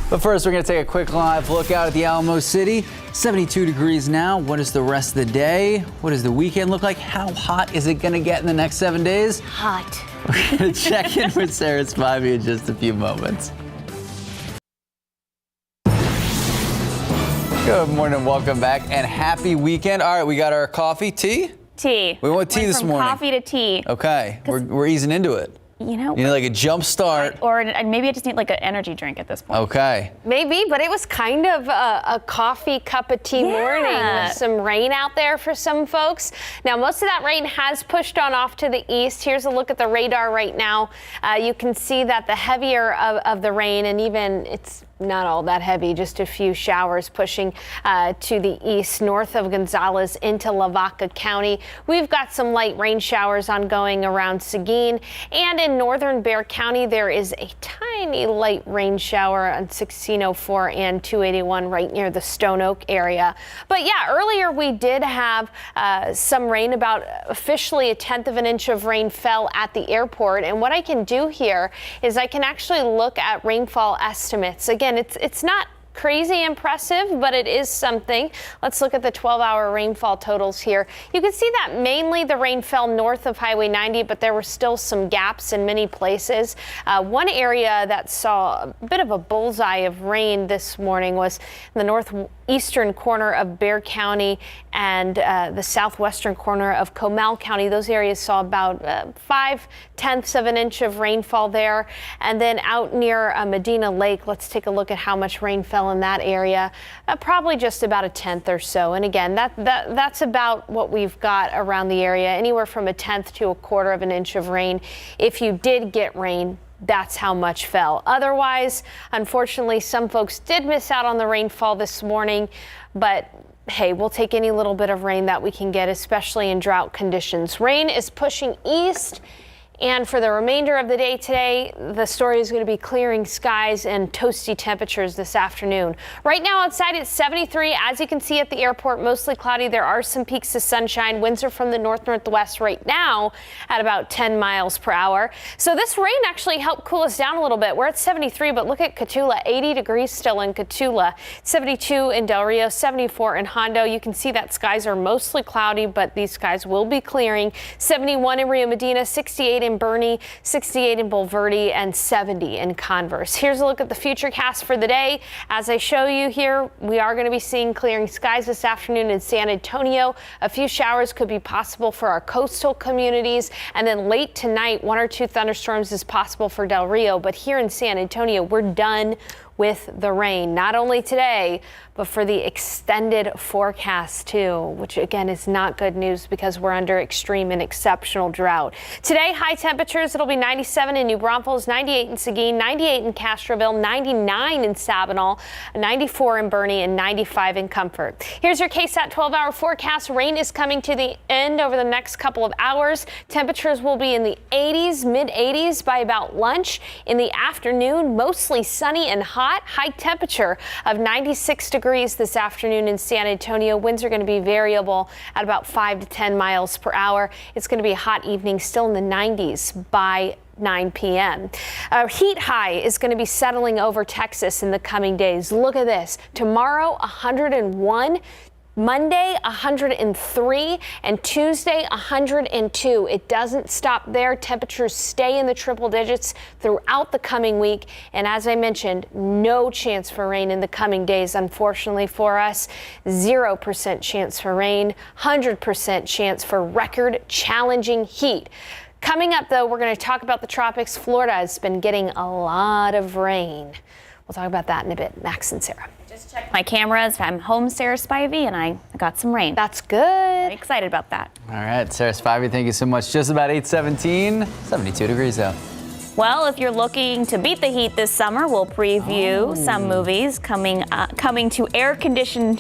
But first, we're going to take a quick live look out at the Alamo City. 72 degrees now. What is the rest of the day? What does the weekend look like? How hot is it going to get in the next 7 days? Hot. We're going to check in with Sarah Spivey in just a few moments. Good morning, welcome back, and happy weekend. All right, we got our coffee, tea? Tea. We want tea this morning. Coffee to tea. Okay, we're easing into it. You know, you need like a jump start. Or maybe I just need like an energy drink at this point. Okay. Maybe, but it was kind of a coffee cup of tea morning with some rain out there for some folks. Now, most of that rain has pushed on off to the east. Here's a look at the radar right now. You can see that the heavier of the rain, and even it's not all that heavy, just a few showers pushing to the east, north of Gonzales into Lavaca County. We've got some light rain showers ongoing around Seguin, and in northern Bexar County, there is a tiny light rain shower on 1604 and 281 right near the Stone Oak area. But yeah, earlier we did have some rain, about officially a tenth of an inch of rain fell at the airport. And what I can do here is I can actually look at rainfall estimates. Again, it's not crazy impressive, but it is something. Let's look at the 12-hour rainfall totals here. You can see that mainly the rain fell north of Highway 90, but there were still some gaps in many places. One area that saw a bit of a bullseye of rain this morning was in the northeastern corner of Bexar County and the southwestern corner of Comal County. Those areas saw about 0.5 of an inch of rainfall there. And then out near Medina Lake, let's take a look at how much rain fell in that area. Probably just about 1/10 or so. And again, that's about what we've got around the area, anywhere from 1/10 to 1/4 of an inch of rain. If you did get rain, that's how much fell. Otherwise, unfortunately, some folks did miss out on the rainfall this morning, but hey, we'll take any little bit of rain that we can get, especially in drought conditions. Rain is pushing east And for the remainder of the day today, the story is going to be clearing skies and toasty temperatures this afternoon. Right now outside it's 73. As you can see at the airport, mostly cloudy. There are some peaks of sunshine. Winds are from the north-northwest right now at about 10 miles per hour. So this rain actually helped cool us down a little bit. We're at 73, but look at Cotulla, 80 degrees still in Cotulla, 72 in Del Rio, 74 in Hondo. You can see that skies are mostly cloudy, but these skies will be clearing. 71 in Rio Medina, 68 in Bernie, 68 in Bulverde, and 70 in Converse. Here's a look at the futurecast for the day. As I show you here, we are going to be seeing clearing skies this afternoon in San Antonio. A few showers could be possible for our coastal communities, and then late tonight, 1 or 2 thunderstorms is possible for Del Rio. But here in San Antonio, we're done with the rain, not only today, but for the extended forecast too, which again is not good news because we're under extreme and exceptional drought. Today, high temperatures, it'll be 97 in New Braunfels, 98 in Seguin, 98 in Castroville, 99 in Sabinal, 94 in Bernie, and 95 in Comfort. Here's your KSAT 12-hour forecast. Rain is coming to the end over the next couple of hours. Temperatures will be in the 80s, mid-80s by about lunch. In the afternoon, mostly sunny and hot. High temperature of 96 degrees this afternoon in San Antonio. Winds are going to be variable at about 5 to 10 miles per hour. It's going to be a hot evening, still in the 90s by 9 p.m. A heat high is going to be settling over Texas in the coming days. Look at this. Tomorrow, 101. Monday, 103, and Tuesday, 102. It doesn't stop there. Temperatures stay in the triple digits throughout the coming week. And as I mentioned, no chance for rain in the coming days, unfortunately for us. 0% chance for rain, 100% chance for record challenging heat. Coming up, though, we're going to talk about the tropics. Florida has been getting a lot of rain. We'll talk about that in a bit. Max and Sarah. Just check my cameras. I'm home, Sarah Spivey, and I got some rain. That's good. I'm excited about that. All right, Sarah Spivey, thank you so much. Just about 8:17, 72 degrees out. Well, if you're looking to beat the heat this summer, we'll preview some movies coming to air-conditioned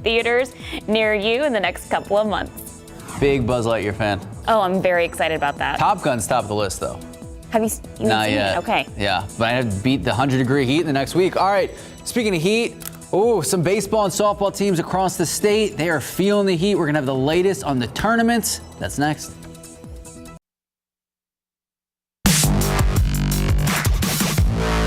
theaters near you in the next couple of months. Big Buzz Lightyear fan. Oh, I'm very excited about that. Top Gun's top of the list, though. Have you seen it? Okay. Yeah, but I have to beat the 100-degree heat in the next week. All right, speaking of heat, some baseball and softball teams across the state, they are feeling the heat. We're going to have the latest on the tournaments. That's next.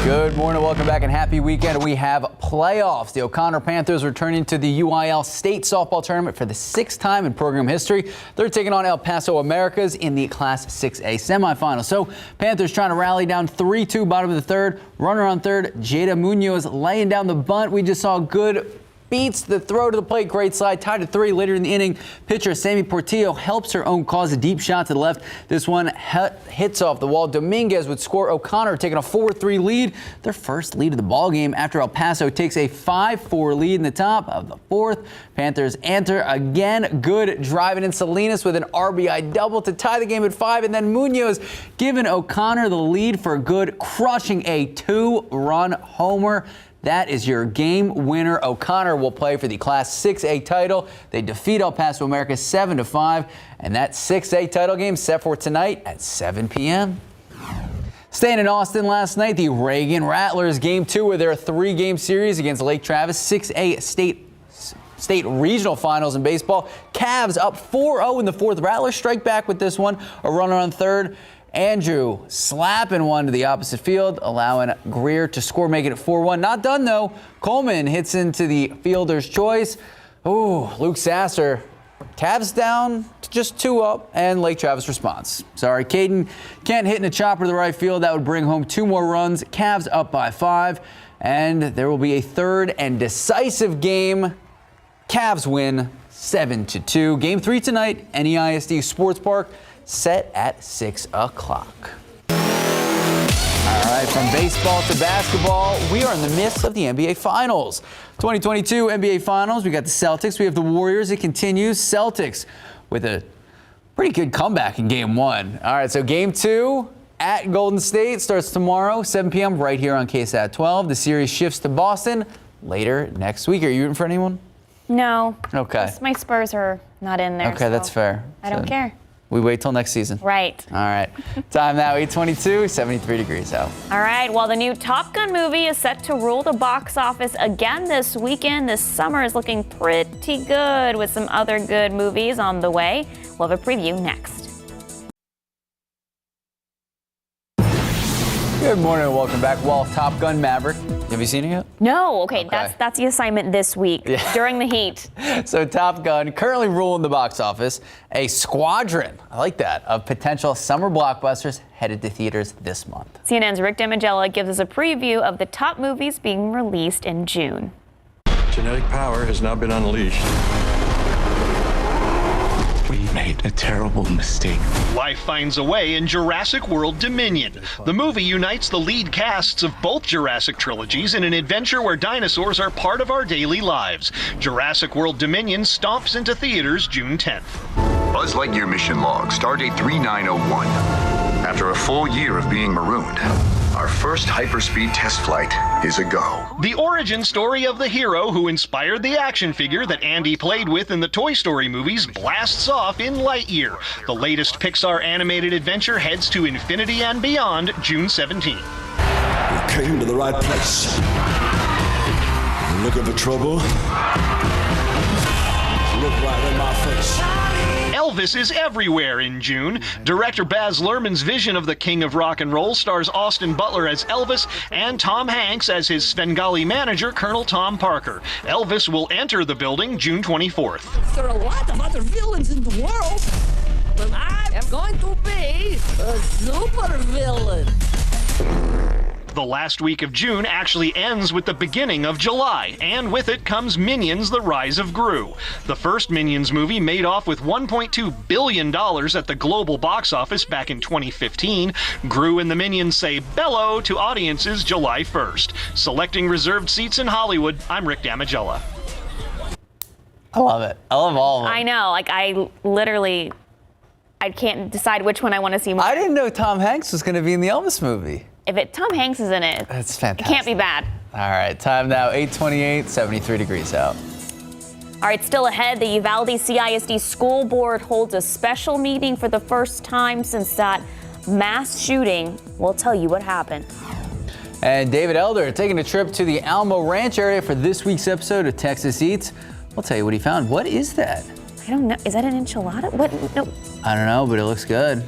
Good morning, welcome back, and happy weekend. We have playoffs. The O'Connor Panthers returning to the UIL State Softball Tournament for the 6th time in program history. They're taking on El Paso Americas in the Class 6A semifinal. So Panthers trying to rally down 3-2, bottom of the third. Runner on third, Jada Munoz laying down the bunt. We just saw good beats the throw to the plate. Great slide. Tied at 3 later in the inning. Pitcher Sammy Portillo helps her own cause. A deep shot to the left. This one hits off the wall. Dominguez would score. O'Connor taking a 4-3 lead. Their first lead of the ball game after El Paso takes a 5-4 lead in the top of the 4th. Panthers enter again. Good driving in Salinas with an RBI double to tie the game at 5. And then Munoz giving O'Connor the lead for good, crushing a 2-run homer. That is your game winner. O'Connor will play for the Class 6A title. They defeat El Paso America 7-5, and that 6A title game set for tonight at 7 p.m. Staying in Austin last night, the Reagan Rattlers Game 2 of their 3-game series against Lake Travis 6A state regional finals in baseball. Cavs up 4-0 in the 4th. Rattlers strike back with this one. A runner on third. Andrew slapping one to the opposite field, allowing Greer to score, making it 4-1. Not done, though. Coleman hits into the fielder's choice. Oh, Luke Sasser. Cavs down to just 2 up, and Lake Travis responds. Sorry, Caden can't hit in a chopper to the right field. That would bring home 2 more runs. Cavs up by 5, and there will be a third and decisive game. Cavs win 7-2. Game 3 tonight, NEISD Sports Park, set at 6 o'clock. All right, from baseball to basketball, we are in the midst of the NBA Finals. 2022 NBA Finals, we got the Celtics, we have the Warriors. It continues. Celtics with a pretty good comeback in Game 1. All right, so Game 2 at Golden State starts tomorrow, 7 p.m. right here on KSAT 12. The series shifts to Boston later next week. Are you rooting for anyone? No. Okay. My Spurs are not in there. Okay, that's fair. I don't care. We wait till next season. Right. All right. Time now, 8:22, 73 degrees out. All right. Well, the new Top Gun movie is set to rule the box office again this weekend. This summer is looking pretty good with some other good movies on the way. We'll have a preview next. Good morning and welcome back. Well, Top Gun Maverick. Have you seen it yet? No. Okay. That's the assignment this week during the heat. So Top Gun currently ruling the box office. A squadron, I like that, of potential summer blockbusters headed to theaters this month. CNN's Rick Damigella gives us a preview of the top movies being released in June. Genetic power has now been unleashed. We made a terrible mistake. Life finds a way in Jurassic World Dominion. The movie unites the lead casts of both Jurassic trilogies in an adventure where dinosaurs are part of our daily lives. Jurassic World Dominion stomps into theaters June 10th. Buzz Lightyear mission log, stardate 3901. After a full year of being marooned, our first hyperspeed test flight is a go. The origin story of the hero who inspired the action figure that Andy played with in the Toy Story movies blasts off in Lightyear. The latest Pixar animated adventure heads to infinity and beyond June 17th. We came to the right place. Looking for trouble? Look right in my face. Elvis is everywhere in June. Director Baz Luhrmann's vision of the King of Rock and Roll stars Austin Butler as Elvis and Tom Hanks as his Svengali manager, Colonel Tom Parker. Elvis will enter the building June 24th. There are a lot of other villains in the world, but I am going to be a super villain. The last week of June actually ends with the beginning of July, and with it comes Minions: The Rise of Gru. The first Minions movie made off with $1.2 billion at the global box office back in 2015. Gru and the Minions say bello to audiences July 1st. Selecting reserved seats in Hollywood, I'm Rick Damigella. I love it. I love all of them. I know. I can't decide which one I want to see more. I didn't know Tom Hanks was going to be in the Elvis movie. If Tom Hanks is in it, That's fantastic. it can't be bad. All right, time now, 8:28, 73 degrees out. All right, still ahead, the Uvalde CISD School Board holds a special meeting for the first time since that mass shooting. We'll tell you what happened. And David Elder taking a trip to the Alamo Ranch area for this week's episode of Texas Eats. We'll tell you what he found. What is that? I don't know. Is that an enchilada? What? No. I don't know, but it looks good.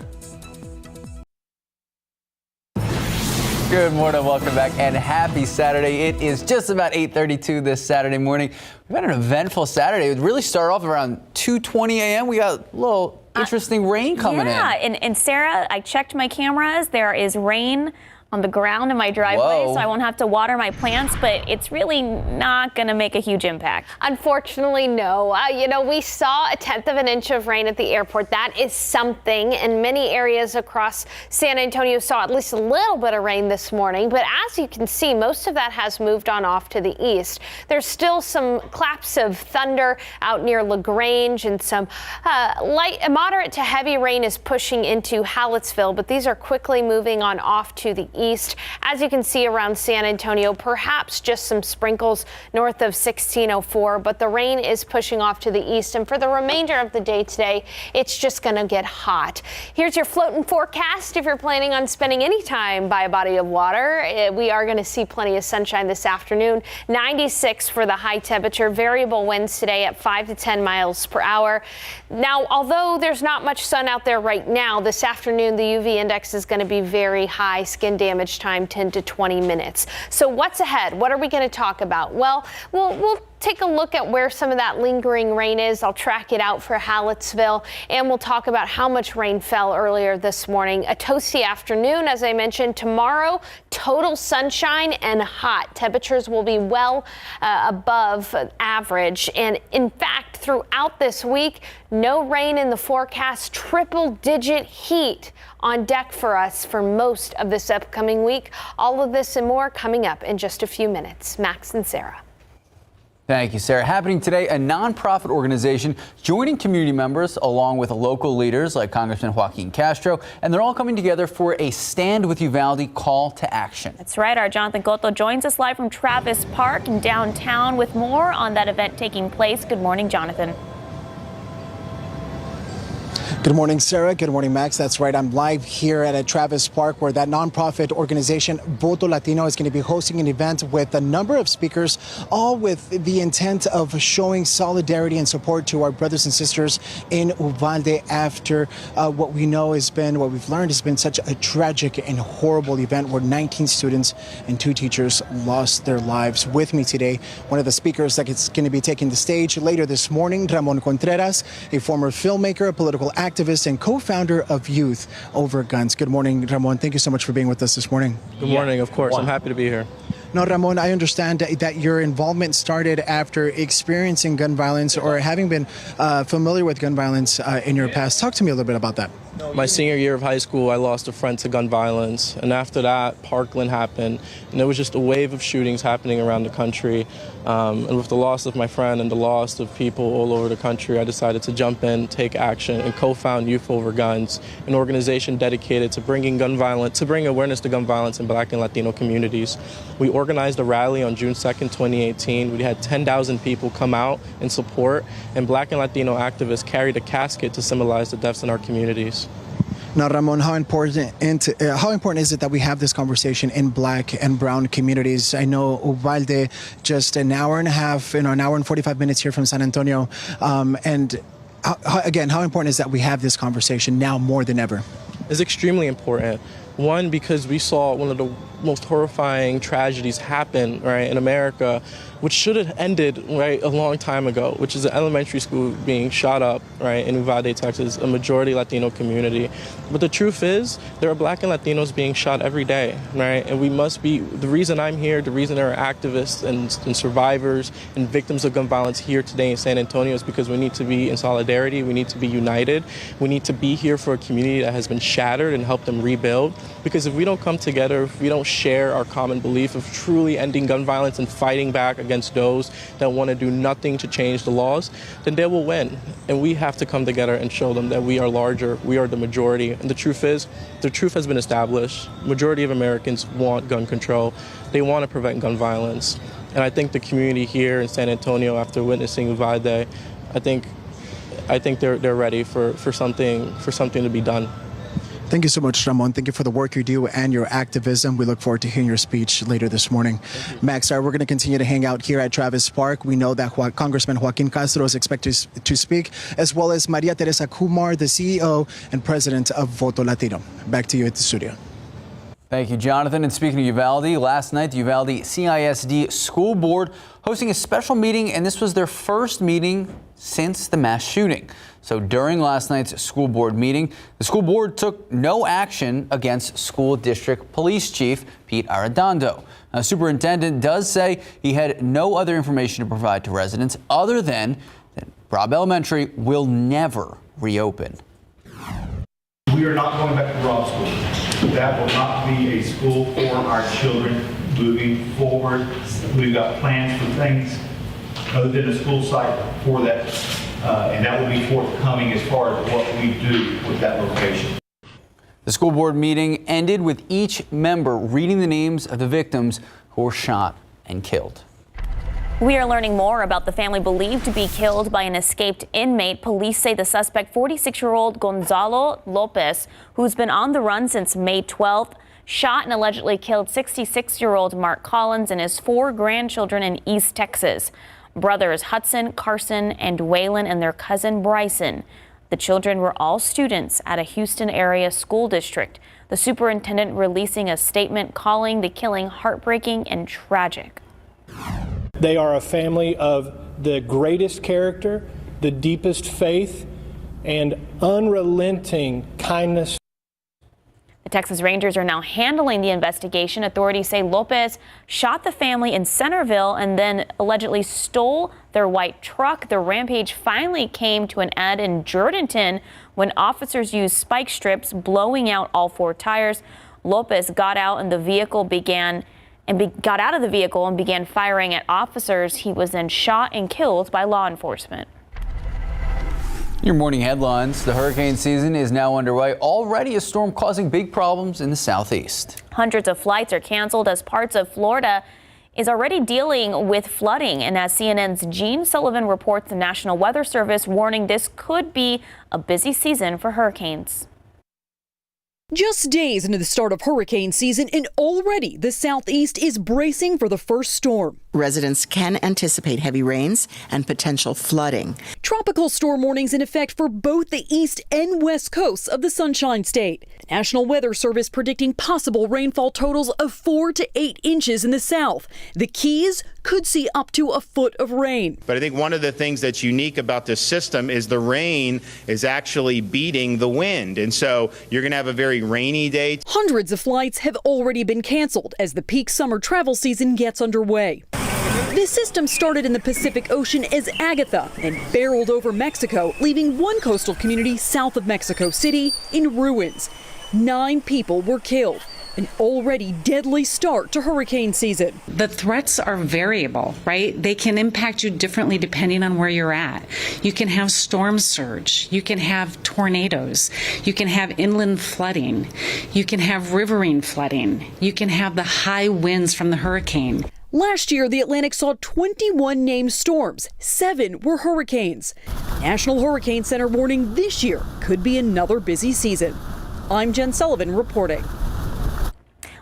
Good morning, welcome back, and happy Saturday. It is just about 8:32 this Saturday morning. We've had an eventful Saturday. It really started off around 2:20 a.m. We got a little interesting rain coming in. Yeah, and Sarah, I checked my cameras. There is rain on the ground in my driveway, Whoa. so I won't have to water my plants, but it's really not going to make a huge impact. Unfortunately, no. We saw 1/10 of an inch of rain at the airport. That is something, and many areas across San Antonio saw at least a little bit of rain this morning, but as you can see, most of that has moved on off to the east. There's still some claps of thunder out near LaGrange, and some moderate to heavy rain is pushing into Hallettsville, but these are quickly moving on off to the east. As you can see around San Antonio, perhaps just some sprinkles north of 1604, but the rain is pushing off to the east. And for the remainder of the day today, it's just going to get hot. Here's your floating forecast. If you're planning on spending any time by a body of water, we are going to see plenty of sunshine this afternoon. 96 for the high temperature, variable winds today at 5 to 10 miles per hour. Now, although there's not much sun out there right now, this afternoon the UV index is going to be very high. Skin damage time 10 to 20 minutes. So what's ahead? What are we going to talk about? Well, we'll take a look at where some of that lingering rain is. I'll track it out for Hallettsville, and we'll talk about how much rain fell earlier this morning. A toasty afternoon, as I mentioned. Tomorrow, total sunshine and hot. Temperatures will be well above average. And in fact, throughout this week, no rain in the forecast. Triple-digit heat on deck for us for most of this upcoming week. All of this and more coming up in just a few minutes. Max and Sarah. Thank you, Sarah. Happening today, a nonprofit organization joining community members along with local leaders like Congressman Joaquin Castro, and they're all coming together for a Stand with Uvalde call to action. That's right. Our Jonathan Cotto joins us live from Travis Park in downtown with more on that event taking place. Good morning, Jonathan. Good Good morning, Sarah. Good morning, Max. That's right. I'm live here at Travis Park, where that nonprofit organization Voto Latino is going to be hosting an event with a number of speakers, all with the intent of showing solidarity and support to our brothers and sisters in Uvalde after what we've learned has been such a tragic and horrible event where 19 students and 2 teachers lost their lives. With me today, one of the speakers that is going to be taking the stage later this morning, Ramon Contreras, a former filmmaker, a political activist, and co-founder of Youth Over Guns. Good morning, Ramon. Thank you so much for being with us this morning. Good morning, of course. I'm happy to be here. Now, Ramon, I understand that your involvement started after experiencing gun violence or having been familiar with gun violence in your past. Talk to me a little bit about that. My senior year of high school, I lost a friend to gun violence. And after that, Parkland happened. And there was just a wave of shootings happening around the country. And with the loss of my friend and the loss of people all over the country, I decided to jump in, take action, and co-found Youth Over Guns, an organization dedicated to bring awareness to gun violence in Black and Latino communities. We organized a rally on June 2nd, 2018. We had 10,000 people come out in support, and Black and Latino activists carried a casket to symbolize the deaths in our communities. Now, Ramon, how important is it that we have this conversation in Black and brown communities? I know Uvalde, just an hour and 45 minutes here from San Antonio. And how important is that we have this conversation now more than ever? It's extremely important. One, because we saw one of the most horrifying tragedies happen, right, in America, which should have ended, right, a long time ago, which is an elementary school being shot up, right, in Uvalde, Texas, a majority Latino community. But the truth is, there are Black and Latinos being shot every day, right, and the reason I'm here, the reason there are activists and survivors and victims of gun violence here today in San Antonio is because we need to be in solidarity, we need to be united, we need to be here for a community that has been shattered and help them rebuild. Because if we don't come together, if we don't share our common belief of truly ending gun violence and fighting back against those that want to do nothing to change the laws, then they will win. And we have to come together and show them that we are larger, we are the majority. And the truth has been established. Majority of Americans want gun control. They want to prevent gun violence. And I think the community here in San Antonio, after witnessing Uvalde, I think they're ready for something to be done. Thank you so much, Ramon. Thank you for the work you do and your activism. We look forward to hearing your speech later this morning. Max, we're going to continue to hang out here at Travis Park. We know that Congressman Joaquin Castro is expected to speak, as well as Maria Teresa Kumar, the CEO and president of Voto Latino. Back to you at the studio. Thank you, Jonathan. And speaking of Uvalde, last night, the Uvalde CISD School Board hosting a special meeting, and this was their first meeting since the mass shooting. So during last night's school board meeting, the school board took no action against school district police chief Pete Arredondo. Now, the superintendent does say he had no other information to provide to residents other than that Robb Elementary will never reopen. We are not going back to Robb School. That will not be a school for our children moving forward. We've got plans for things other than a school site for that, and that will be forthcoming as far as what we do with that location. The school board meeting ended with each member reading the names of the victims who were shot and killed. We are learning more about the family believed to be killed by an escaped inmate. Police say the suspect, 46-year-old Gonzalo Lopez, who's been on the run since May 12th, shot and allegedly killed 66-year-old Mark Collins and his 4 grandchildren in East Texas. Brothers Hudson, Carson, and Waylon and their cousin Bryson. The children were all students at a Houston area school district. The superintendent releasing a statement calling the killing heartbreaking and tragic. They are a family of the greatest character, the deepest faith, and unrelenting kindness. The Texas Rangers are now handling the investigation. Authorities say Lopez shot the family in Centerville and then allegedly stole their white truck. The rampage finally came to an end in Jourdanton when officers used spike strips, blowing out all 4 tires. Lopez got out of the vehicle and began firing at officers. He was then shot and killed by law enforcement. Your morning headlines. The hurricane season is now underway. Already a storm causing big problems in the southeast. Hundreds of flights are canceled as parts of Florida is already dealing with flooding. And as CNN's Gene Sullivan reports, the National Weather Service warning this could be a busy season for hurricanes. Just days into the start of hurricane season, and already the southeast is bracing for the first storm. Residents can anticipate heavy rains and potential flooding. Tropical storm warnings in effect for both the east and west coasts of the Sunshine State. The National Weather Service predicting possible rainfall totals of 4 to 8 inches in the south. The Keys could see up to a foot of rain. But I think one of the things that's unique about this system is the rain is actually beating the wind. And so you're going to have a very rainy day. Hundreds of flights have already been canceled as the peak summer travel season gets underway. This system started in the Pacific Ocean as Agatha and barreled over Mexico, leaving one coastal community south of Mexico City in ruins. 9 people were killed. An already deadly start to hurricane season. The threats are variable, right? They can impact you differently depending on where you're at. You can have storm surge. You can have tornadoes. You can have inland flooding. You can have riverine flooding. You can have the high winds from the hurricane. Last year, the Atlantic saw 21 named storms. 7 were hurricanes. National Hurricane Center warning this year could be another busy season. I'm Jen Sullivan reporting.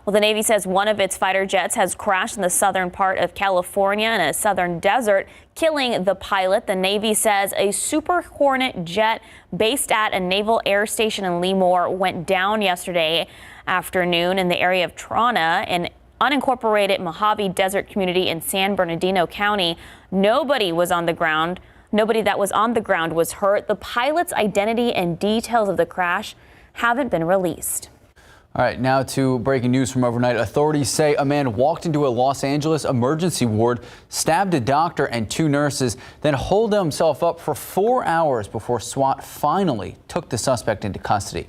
Well, the Navy says one of its fighter jets has crashed in the southern part of California in a southern desert, killing the pilot. The Navy says a Super Hornet jet based at a naval air station in Lemoore went down yesterday afternoon in the area of Trona, an unincorporated Mojave Desert community in San Bernardino County. Nobody that was on the ground was hurt. The pilot's identity and details of the crash haven't been released. All right, now to breaking news from overnight. Authorities say a man walked into a Los Angeles emergency ward, stabbed a doctor and 2 nurses, then holed himself up for 4 hours before SWAT finally took the suspect into custody.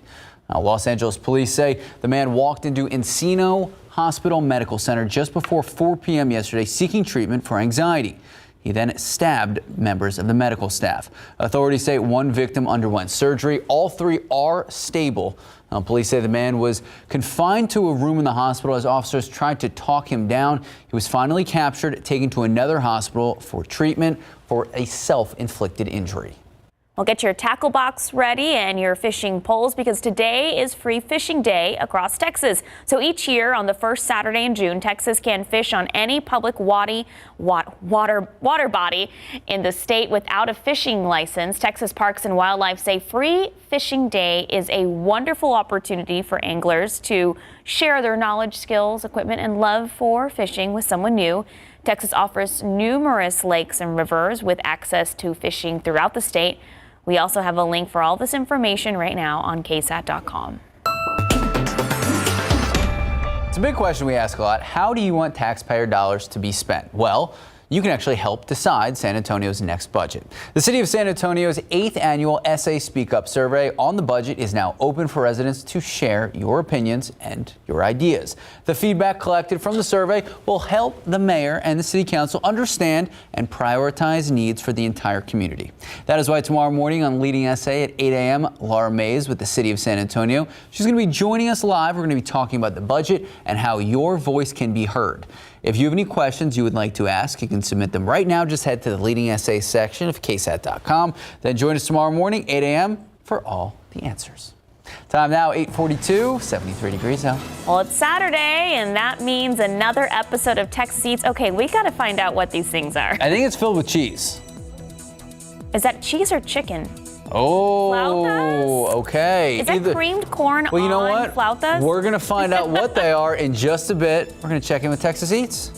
Now, Los Angeles police say the man walked into Encino Hospital Medical Center just before 4 p.m. yesterday seeking treatment for anxiety. He then stabbed members of the medical staff. Authorities say 1 victim underwent surgery. All 3 are stable. Police say the man was confined to a room in the hospital as officers tried to talk him down. He was finally captured, taken to another hospital for treatment for a self-inflicted injury. Well, get your tackle box ready and your fishing poles because today is Free Fishing Day across Texas. So each year on the first Saturday in June, Texas can fish on any public water body in the state without a fishing license. Texas Parks and Wildlife say Free Fishing Day is a wonderful opportunity for anglers to share their knowledge, skills, equipment, and love for fishing with someone new. Texas offers numerous lakes and rivers with access to fishing throughout the state. We also have a link for all this information right now on KSAT.com. It's a big question we ask a lot. How do you want taxpayer dollars to be spent? Well, you can actually help decide San Antonio's next budget. The City of San Antonio's 8th annual SA Speak Up survey on the budget is now open for residents to share your opinions and your ideas. The feedback collected from the survey will help the mayor and the city council understand and prioritize needs for the entire community. That is why tomorrow morning on Leading SA at 8 a.m., Laura Mays with the City of San Antonio. She's going to be joining us live. We're going to be talking about the budget and how your voice can be heard. If you have any questions you would like to ask, you can submit them right now. Just head to the Leading SA section of KSAT.com. Then join us tomorrow morning, 8 a.m. for all the answers. Time now, 8:42, 73 degrees out. Well, it's Saturday, and that means another episode of Texas Eats. Okay, we got to find out what these things are. I think it's filled with cheese. Is that cheese or chicken? Oh, flautas? Okay. Is that creamed corn well, you know on what? flautas? We're going to find out what they are in just a bit. We're going to check in with Texas Eats.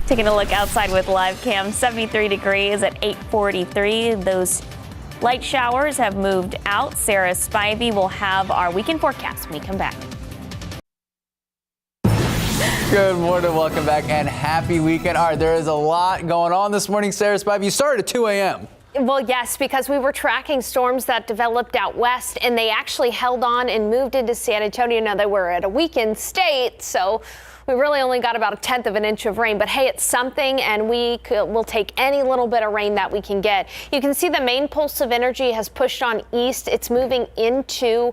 Taking a look outside with live cam, 73 degrees at 8:43. Those light showers have moved out. Sarah Spivey will have our weekend forecast when we come back. Good morning, welcome back, and happy weekend. All right, there is a lot going on this morning, Sarah Spivey. You started at 2 a.m. Well, yes, because we were tracking storms that developed out west, and they actually held on and moved into San Antonio. Now, they were at a weekend state, so we really only got about 1/10 of an inch of rain, but hey, it's something, and we'll take any little bit of rain that we can get. You can see the main pulse of energy has pushed on east. It's moving into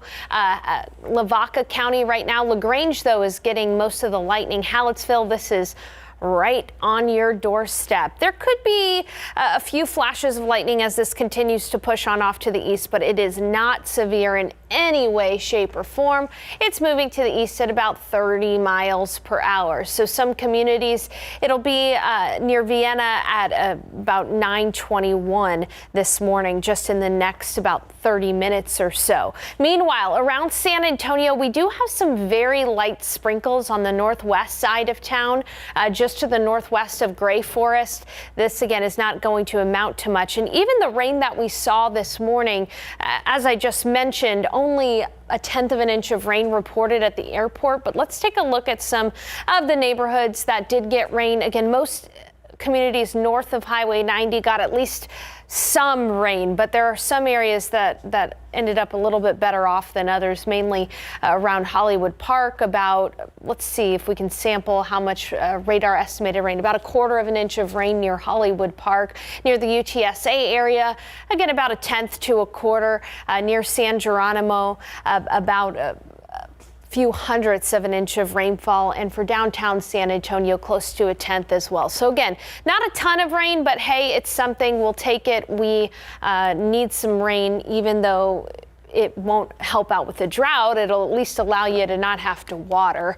Lavaca County right now. LaGrange, though, is getting most of the lightning. Hallettsville, this is right on your doorstep. There could be a few flashes of lightning as this continues to push on off to the east, but it is not severe in any way, shape, or form. It's moving to the east at about 30 miles per hour. So some communities, it'll be near Vienna at about 9:21 this morning, just in the next about 30 minutes or so. Meanwhile, around San Antonio, we do have some very light sprinkles on the northwest side of town, just to the northwest of Gray Forest. This, again, is not going to amount to much. And even the rain that we saw this morning, as I just mentioned, only 1/10 of an inch of rain reported at the airport. But let's take a look at some of the neighborhoods that did get rain. Again, most communities north of Highway 90 got at least some rain, but there are some areas that ended up a little bit better off than others, mainly around Hollywood Park. Let's see if we can sample how much radar estimated rain. About 1/4 of an inch of rain near Hollywood Park. Near the UTSA area, again, about 1/10 to 1/4. Near San Geronimo, about few hundredths of an inch of rainfall, and for downtown San Antonio, close to 1/10 as well. So again, not a ton of rain, but hey, it's something. We'll take it. We need some rain, even though it won't help out with the drought. It'll at least allow you to not have to water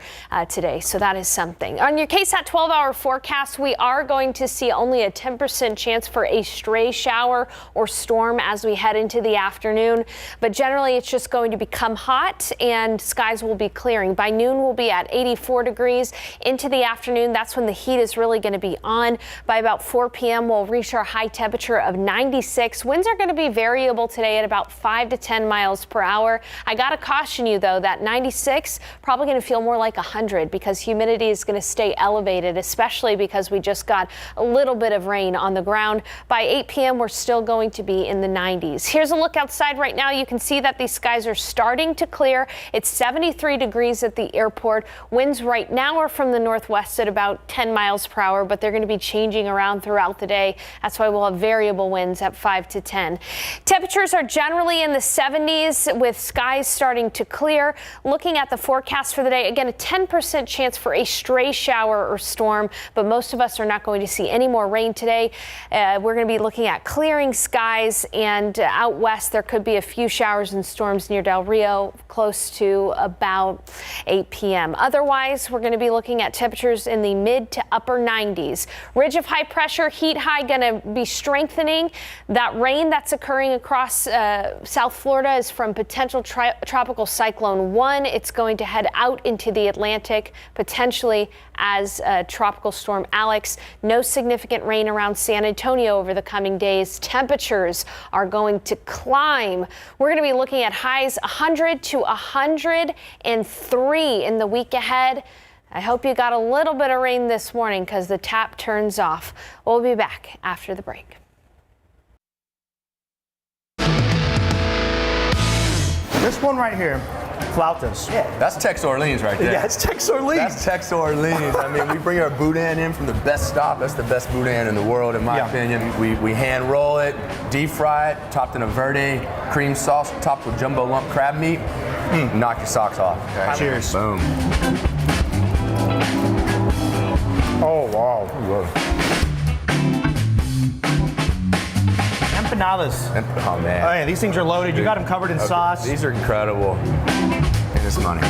today. So that is something. On your KSAT 12-hour forecast, we are going to see only a 10% chance for a stray shower or storm as we head into the afternoon. But generally, it's just going to become hot and skies will be clearing. By noon, we'll be at 84 degrees. Into the afternoon, that's when the heat is really going to be on. By about 4 p.m., we'll reach our high temperature of 96. Winds are going to be variable today at about 5 to 10 miles per hour. I got to caution you, though, that 96 probably going to feel more like 100 because humidity is going to stay elevated, especially because we just got a little bit of rain on the ground. By 8 p.m., we're still going to be in the 90s. Here's a look outside right now. You can see that these skies are starting to clear. It's 73 degrees at the airport. Winds right now are from the northwest at about 10 miles per hour, but they're going to be changing around throughout the day. That's why we'll have variable winds at 5 to 10. Temperatures are generally in the 70s. With skies starting to clear. Looking at the forecast for the day, again, a 10% chance for a stray shower or storm, but most of us are not going to see any more rain today. We're going to be looking at clearing skies, and out west there could be a few showers and storms near Del Rio close to about 8 p.m. Otherwise, we're going to be looking at temperatures in the mid to upper 90s. Ridge of high pressure, heat high going to be strengthening. That rain that's occurring across South Florida is from potential tropical cyclone 1. It's going to head out into the Atlantic, potentially as tropical storm Alex. No significant rain around San Antonio over the coming days. Temperatures are going to climb. We're going to be looking at highs 100 to 103 in the week ahead. I hope you got a little bit of rain this morning because the tap turns off. We'll be back after the break. This one right here, flautas. Yeah, that's Tex Orleans right there. Yeah, it's Tex Orleans. That's Tex Orleans. I mean, we bring our boudin in from the best stop. That's the best boudin in the world, in my opinion. We hand roll it, deep fry it, topped in a verde cream sauce, topped with jumbo lump crab meat. Knock your socks off. Okay? Cheers. Boom. Oh, wow. Empanadas. Oh, man. Oh, yeah, these things are loaded. You got them covered in sauce. These are incredible. And it's money.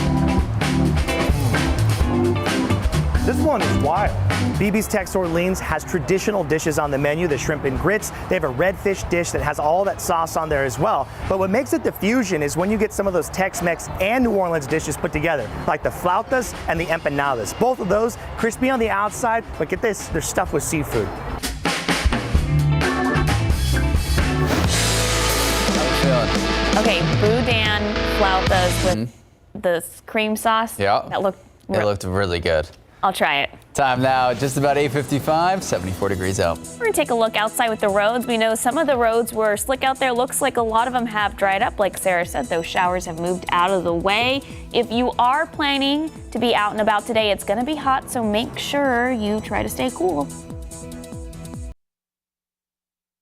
This one is wild. BB's Tex Orleans has traditional dishes on the menu, the shrimp and grits. They have a redfish dish that has all that sauce on there as well. But what makes it the fusion is when you get some of those Tex-Mex and New Orleans dishes put together, like the flautas and the empanadas. Both of those crispy on the outside, but get this, they're stuffed with seafood. Okay, boudin flautas with the cream sauce. Yeah. That looked It looked really good. I'll try it. Time now, just about 8:55, 74 degrees out. We're going to take a look outside with the roads. We know some of the roads were slick out there. Looks like a lot of them have dried up. Like Sarah said, those showers have moved out of the way. If you are planning to be out and about today, it's going to be hot, so make sure you try to stay cool.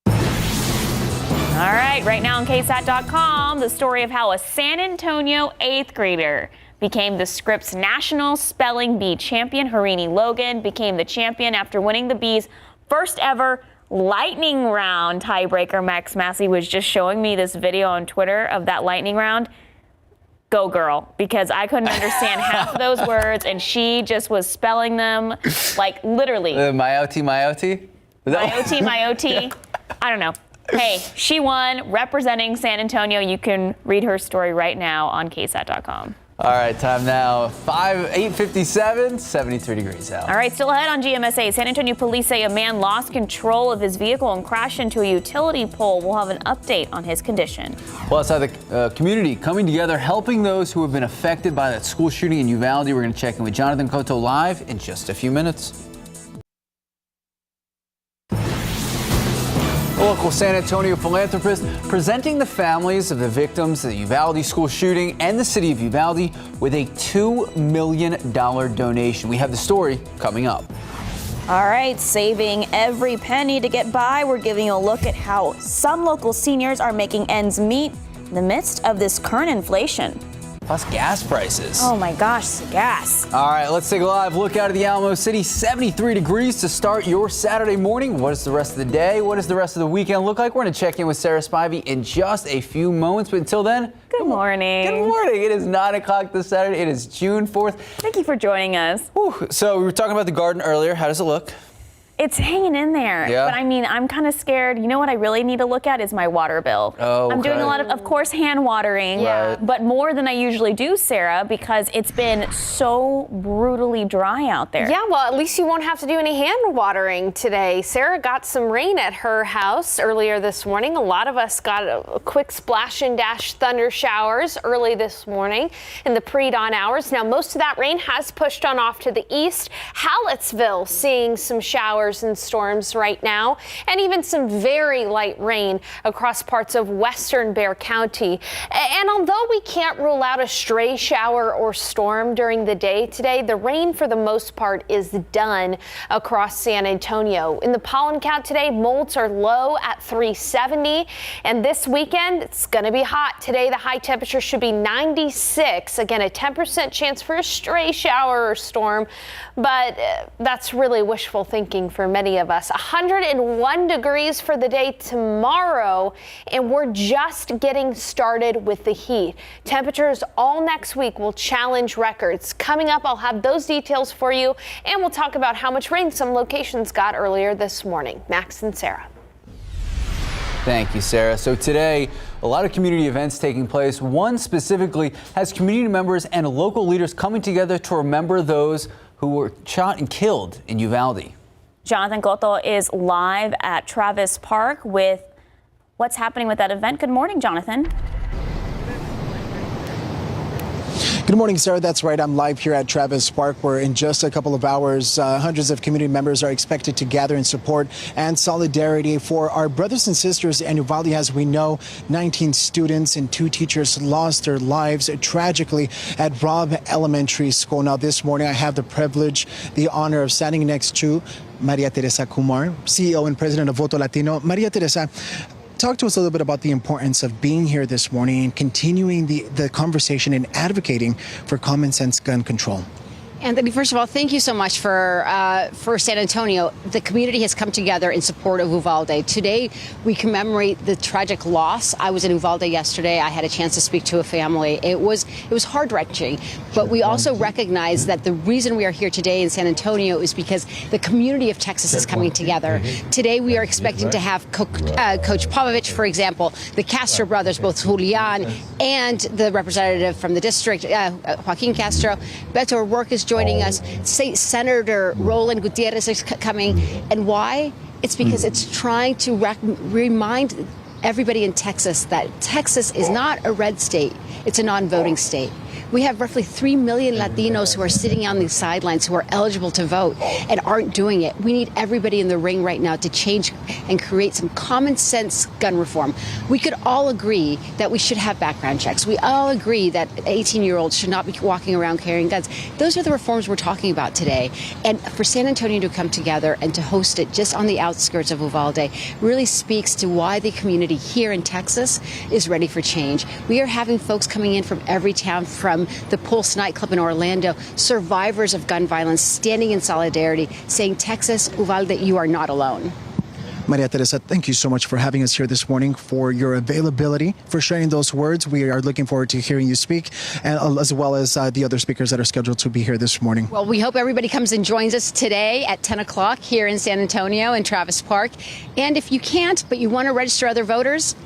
All right now on KSAT.com, the story of how a San Antonio 8th grader became the Scripps National Spelling Bee champion. Harini Logan became the champion after winning the Bee's first ever lightning round tiebreaker. Max Massey was just showing me this video on Twitter of that lightning round. Go girl, because I couldn't understand half of those words and she just was spelling them like literally. Myoti. Myoti. I don't know. Hey, she won representing San Antonio. You can read her story right now on KSAT.com. All right, time now, 8:57, 73 degrees out. All right, still ahead on GMSA. San Antonio police say a man lost control of his vehicle and crashed into a utility pole. We'll have an update on his condition. Well, outside the community coming together, helping those who have been affected by that school shooting in Uvalde. We're going to check in with Jonathan Cotto live in just a few minutes. A local San Antonio philanthropist presenting the families of the victims of the Uvalde school shooting and the city of Uvalde with a $2 million donation. We have the story coming up. All right, saving every penny to get by. We're giving you a look at how some local seniors are making ends meet in the midst of this current inflation. Plus gas prices. Oh my gosh, gas. All right, let's take a live look out of the Alamo City. 73 degrees to start your Saturday morning. What is the rest of the day? What does the rest of the weekend look like? We're going to check in with Sarah Spivey in just a few moments. But until then, good morning. Good morning. It is 9 o'clock this Saturday. It is June 4th. Thank you for joining us. Whew. So we were talking about the garden earlier. How does it look? It's hanging in there. Yeah. But I mean, I'm kind of scared. You know what I really need to look at is my water bill. Oh, I'm doing okay. a lot of course, hand watering, Right. but more than I usually do, Sarah, because it's been so brutally dry out there. Yeah, well, at least you won't have to do any hand watering today. Sarah got some rain at her house earlier this morning. A lot of us got a quick splash and dash thunder showers early this morning in the pre-dawn hours. Now, most of that rain has pushed on off to the east. Hallettsville seeing some showers and storms right now, and even some very light rain across parts of western Bexar County. And although we can't rule out a stray shower or storm during the day today, the rain for the most part is done across San Antonio. In the pollen count today, molds are low at 370, and this weekend it's going to be hot. Today the high temperature should be 96. Again, a 10% chance for a stray shower or storm, but that's really wishful thinking for many of us. 101 degrees for the day tomorrow, and we're just getting started with the heat. Temperatures all next week will challenge records. Coming up, I'll have those details for you, and we'll talk about how much rain some locations got earlier this morning. Max and Sarah. Thank you, Sarah. So today, a lot of community events taking place. One specifically has community members and local leaders coming together to remember those who were shot and killed in Uvalde. Jonathan Cotto is live at Travis Park with what's happening with that event. Good morning, Jonathan. Good morning, Sarah. That's right. I'm live here at Travis Park, where in just a couple of hours, hundreds of community members are expected to gather in support and solidarity for our brothers and sisters in Uvalde. As we know, 19 students and 2 teachers lost their lives tragically at Robb Elementary School. Now, this morning, I have the privilege, the honor of standing next to Maria Teresa Kumar, CEO and president of Voto Latino. Maria Teresa, talk to us a little bit about the importance of being here this morning and continuing the conversation and advocating for common sense gun control. Anthony, first of all, thank you so much for San Antonio. The community has come together in support of Uvalde. Today, we commemorate the tragic loss. I was in Uvalde yesterday. I had a chance to speak to a family. It was heart-wrenching, but we also recognize that the reason we are here today in San Antonio is because the community of Texas is coming together. Today, we are expecting to have Coach Povich, for example, the Castro brothers, both Julian and the representative from the district, Joaquin Castro. Beto O'Rourke is joining us. Senator Roland Gutierrez is coming. And why? It's because it's trying to remind everybody in Texas that Texas is not a red state. It's a non-voting state. We have roughly 3 million Latinos who are sitting on the sidelines who are eligible to vote and aren't doing it. We need everybody in the ring right now to change and create some common sense gun reform. We could all agree that we should have background checks. We all agree that 18-year-olds should not be walking around carrying guns. Those are the reforms we're talking about today. And for San Antonio to come together and to host it just on the outskirts of Uvalde really speaks to why the community here in Texas is ready for change. We are having folks coming in from every town, from the Pulse nightclub in Orlando, survivors of gun violence standing in solidarity, saying, Texas, Uvalde, you are not alone. Maria Teresa, thank you so much for having us here this morning, for your availability, for sharing those words. We are looking forward to hearing you speak, and as well as the other speakers that are scheduled to be here this morning. Well, we hope everybody comes and joins us today at 10 o'clock here in San Antonio and Travis Park. And if you can't, but you want to register other voters,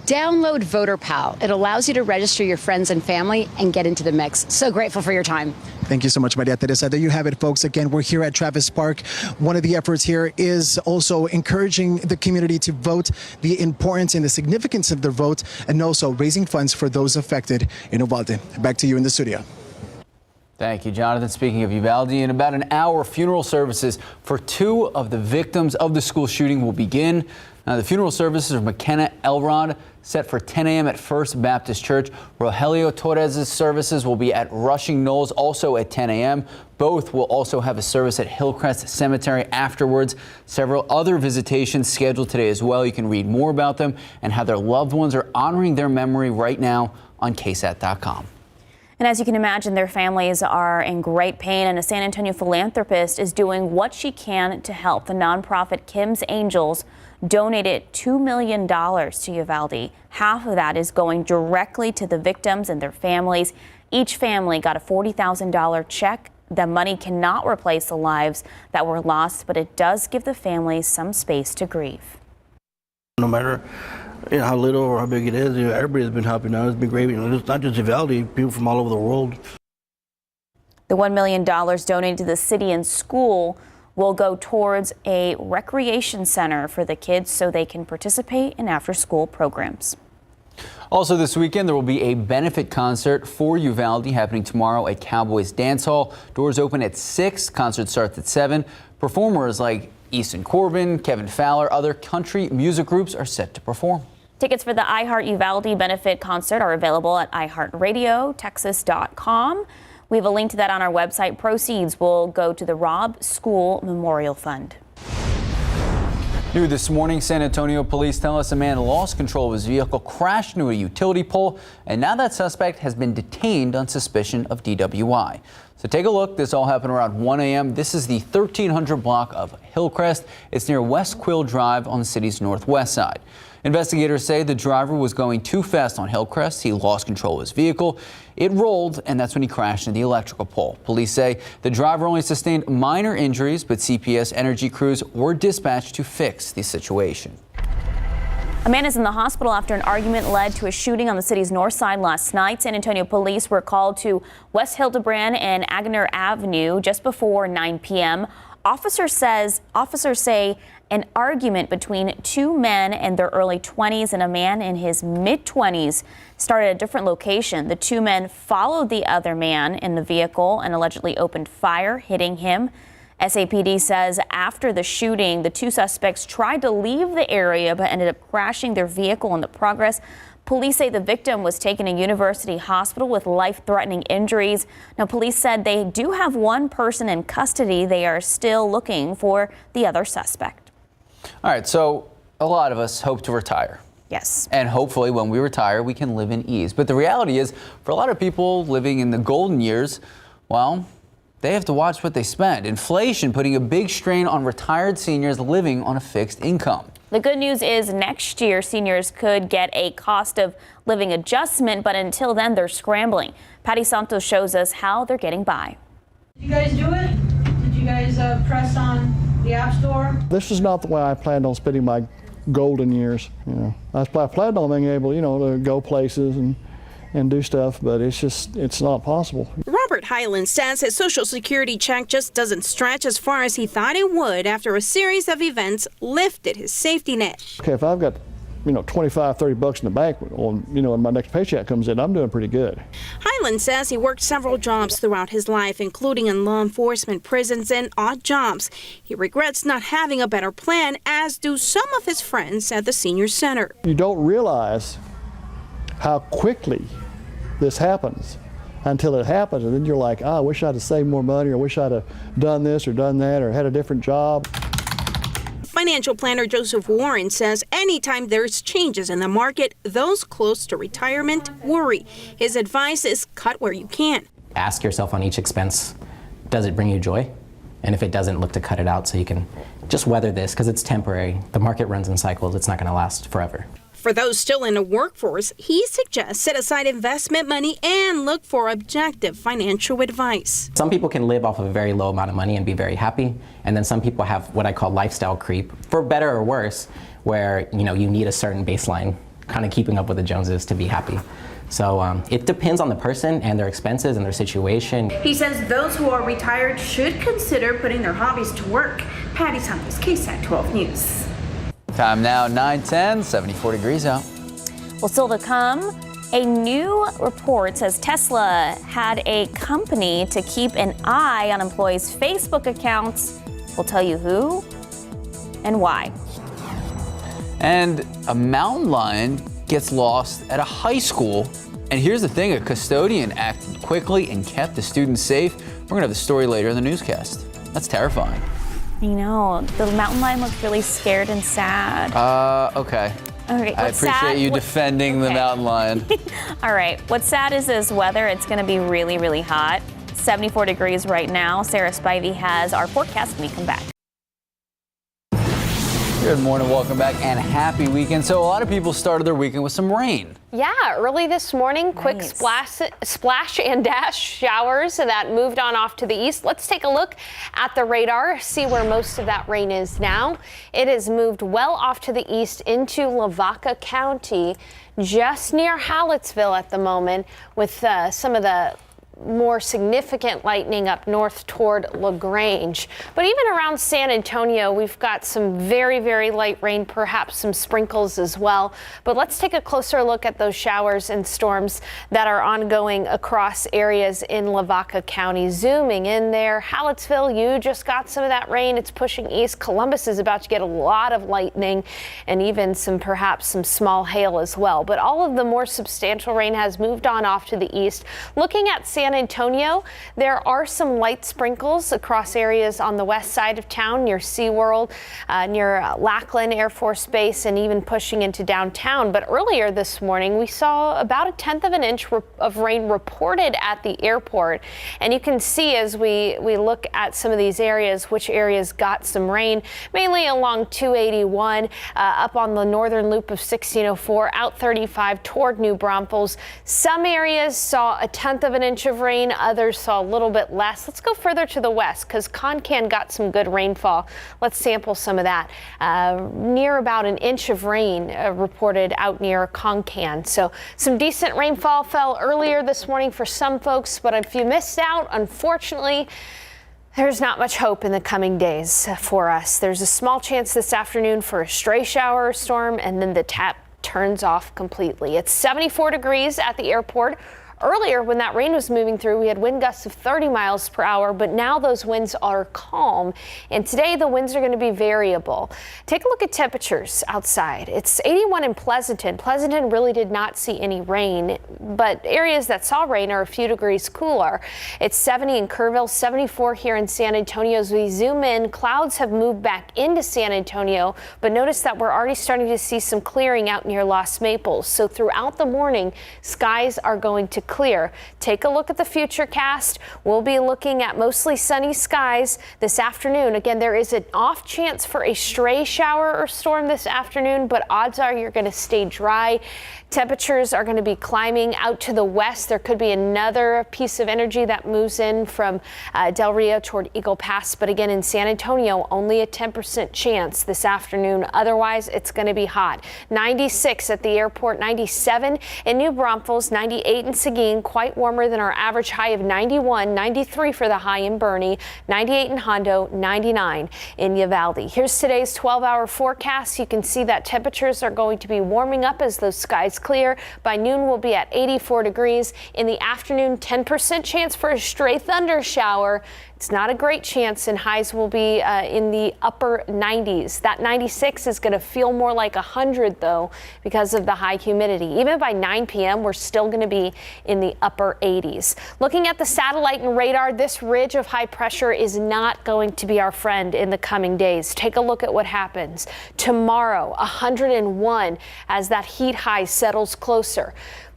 download VoterPal. It allows you to register your friends and family and get into the mix. So grateful for your time. Thank you so much, Maria Teresa. There you have it, folks. Again, we're here at Travis Park. One of the efforts here is also encouraging the community to vote, the importance and the significance of their vote, and also raising funds for those affected in Uvalde. Back to you in the studio. Thank you, Jonathan. Speaking of Uvalde, in about an hour, funeral services for 2 of the victims of the school shooting will begin. Now, the funeral services of McKenna Elrod set for 10 a.m. at First Baptist Church. Rogelio Torres' services will be at Rushing Knolls, also at 10 a.m. Both will also have a service at Hillcrest Cemetery afterwards. Several other visitations scheduled today as well. You can read more about them and how their loved ones are honoring their memory right now on KSAT.com. And as you can imagine, their families are in great pain, and a San Antonio philanthropist is doing what she can to help. The nonprofit Kim's Angels donated $2 million to Uvalde. Half of that is going directly to the victims and their families. Each family got a $40,000 check. The money cannot replace the lives that were lost, but it does give the families some space to grieve. No matter how little or how big it is, everybody's been helping out. It's been great. It's not just Uvalde, people from all over the world. The $1 million donated to the city and school will go towards a recreation center for the kids so they can participate in after-school programs. Also this weekend, there will be a benefit concert for Uvalde happening tomorrow at Cowboys Dance Hall. Doors open at 6, concert starts at 7. Performers like Easton Corbin, Kevin Fowler, other country music groups are set to perform. Tickets for the iHeart Uvalde benefit concert are available at iHeartRadioTexas.com. We have a link to that on our website. Proceeds will go to the Robb School Memorial Fund. New this morning, San Antonio police tell us a man lost control of his vehicle, crashed into a utility pole, and now that suspect has been detained on suspicion of DWI. So take a look. This all happened around 1 a.m. This is the 1300 block of Hillcrest. It's near West Quill Drive on the city's northwest side. Investigators say the driver was going too fast on Hillcrest. He lost control of his vehicle. It rolled, and that's when he crashed into the electrical pole. Police say the driver only sustained minor injuries, but CPS Energy crews were dispatched to fix the situation. A man is in the hospital after an argument led to a shooting on the city's north side last night. San Antonio police were called to West Hildebrand and Agner Avenue just before 9 p.m. Officers say an argument between 2 men in their early 20s and a man in his mid-20s started at a different location. The 2 men followed the other man in the vehicle and allegedly opened fire, hitting him. SAPD says after the shooting, the 2 suspects tried to leave the area but ended up crashing their vehicle in the progress. Police say the victim was taken to University Hospital with life-threatening injuries. Now, police said they do have 1 person in custody. They are still looking for the other suspect. All right, so a lot of us hope to retire. Yes. And hopefully when we retire, we can live in ease. But the reality is, for a lot of people living in the golden years, well, they have to watch what they spend. Inflation putting a big strain on retired seniors living on a fixed income. The good news is next year seniors could get a cost of living adjustment, but until then they're scrambling. Patty Santos shows us how they're getting by. Did you guys do it? Did you guys press on the App Store? This is not the way I planned on spending my golden years. I planned on being able, to go places and do stuff, but it's not possible. Robert Highland says his Social Security check just doesn't stretch as far as he thought it would after a series of events lifted his safety net. Okay, if I've got 25, 30 bucks in the bank on, when my next paycheck comes in, I'm doing pretty good. Hyland says he worked several jobs throughout his life, including in law enforcement, prisons, and odd jobs. He regrets not having a better plan, as do some of his friends at the senior center. You don't realize how quickly this happens until it happens, and then you're like, I wish I'd have saved more money, or I wish I'd have done this or done that, or had a different job. Financial planner Joseph Warren says anytime there's changes in the market, those close to retirement worry. His advice is cut where you can. Ask yourself on each expense, does it bring you joy? And if it doesn't, look to cut it out so you can just weather this, because it's temporary. The market runs in cycles. It's not going to last forever. For those still in the workforce, he suggests set aside investment money and look for objective financial advice. Some people can live off of a very low amount of money and be very happy, and then some people have what I call lifestyle creep, for better or worse, where you need a certain baseline, kind of keeping up with the Joneses to be happy. So it depends on the person and their expenses and their situation. He says those who are retired should consider putting their hobbies to work. Patty Sanchez, KSAT 12 News. Time now, 9:10, 74 degrees out. Well, still to come, a new report says Tesla had a company to keep an eye on employees' Facebook accounts. We'll tell you who and why. And a mountain lion gets lost at a high school. And here's the thing, a custodian acted quickly and kept the students safe. We're going to have the story later in the newscast. That's terrifying. I know. The mountain lion looks really scared and sad. Okay. Okay, I appreciate you defending the mountain lion. All right. What's sad is this weather. It's going to be really, really hot. 74 degrees right now. Sarah Spivey has our forecast when we come back. Good morning, welcome back, and happy weekend. So a lot of people started their weekend with some rain. Yeah, early this morning, quick splash and dash showers that moved on off to the east. Let's take a look at the radar, see where most of that rain is now. It has moved well off to the east into Lavaca County, just near Hallettsville at the moment, with some of the more significant lightning up north toward LaGrange. But even around San Antonio, we've got some very, very light rain, perhaps some sprinkles as well. But let's take a closer look at those showers and storms that are ongoing across areas in Lavaca County. Zooming in there, Hallettsville, you just got some of that rain. It's pushing east. Columbus is about to get a lot of lightning and even perhaps some small hail as well. But all of the more substantial rain has moved on off to the east. Looking at San Antonio, there are some light sprinkles across areas on the west side of town near SeaWorld, near Lackland Air Force Base, and even pushing into downtown. But earlier this morning, we saw about 1/10 of an inch of rain reported at the airport. And you can see as we look at some of these areas, which areas got some rain, mainly along 281, up on the northern loop of 1604, out 35 toward New Braunfels. Some areas saw 1/10 of an inch of rain, others saw a little bit less. Let's go further to the west because Concan got some good rainfall. Let's sample some of that. Near about 1 inch of rain reported out near Concan. So some decent rainfall fell earlier this morning for some folks, but if you missed out, unfortunately, there's not much hope in the coming days for us. There's a small chance this afternoon for a stray shower or storm, and then the tap turns off completely. It's 74 degrees at the airport. Earlier, when that rain was moving through, we had wind gusts of 30 miles per hour, but now those winds are calm. And today, the winds are going to be variable. Take a look at temperatures outside. It's 81 in Pleasanton. Pleasanton really did not see any rain, but areas that saw rain are a few degrees cooler. It's 70 in Kerrville, 74 here in San Antonio. As we zoom in, clouds have moved back into San Antonio, but notice that we're already starting to see some clearing out near Los Maples. So throughout the morning, skies are going to clear. Take a look at the futurecast. We'll be looking at mostly sunny skies this afternoon. Again, there is an off chance for a stray shower or storm this afternoon, but odds are you're going to stay dry. Temperatures are going to be climbing out to the west. There could be another piece of energy that moves in from Del Rio toward Eagle Pass. But again, in San Antonio, only a 10% chance this afternoon. Otherwise, it's going to be hot. 96 at the airport, 97 in New Braunfels, 98 in Seguin. 14, quite warmer than our average high of 91, 93 for the high in Bernie, 98 in Hondo, 99 in Uvalde. Here's today's 12-hour forecast. You can see that temperatures are going to be warming up as those skies clear. By noon, we'll be at 84 degrees. In the afternoon, 10% chance for a stray thunder shower. It's not a great chance, and highs will be in the upper 90s. That 96 is going to feel more like 100, though, because of the high humidity. Even by 9 p.m., we're still going to be in the upper 80s. Looking at the satellite and radar, this ridge of high pressure is not going to be our friend in the coming days. Take a look at what happens. Tomorrow, 101 as that heat high settles closer.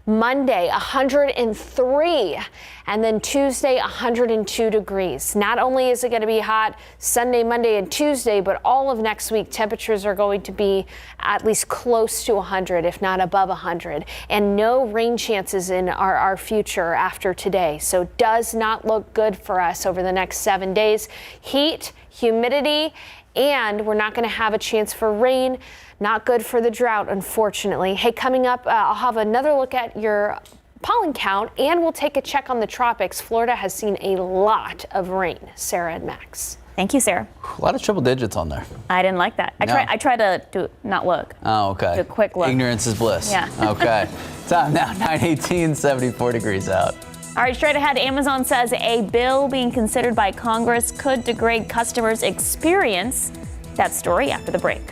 Monday, 103, and then Tuesday, 102 degrees. Not only is it going to be hot Sunday, Monday, and Tuesday, but all of next week, temperatures are going to be at least close to 100, if not above 100, and no rain chances in our future after today. So does not look good for us over the next 7 days. Heat, humidity, and we're not going to have a chance for rain. Not good for the drought, unfortunately. Hey, coming up, I'll have another look at your pollen count, and we'll take a check on the tropics. Florida has seen a lot of rain. Sarah and Max. Thank you, Sarah. A lot of triple digits on there. I didn't like that. I try to not look. Oh, okay. Do a quick look. Ignorance is bliss. Yeah. Okay. Time now, 9:18, 74 degrees out. All right, straight ahead, Amazon says a bill being considered by Congress could degrade customers' experience. That story after the break.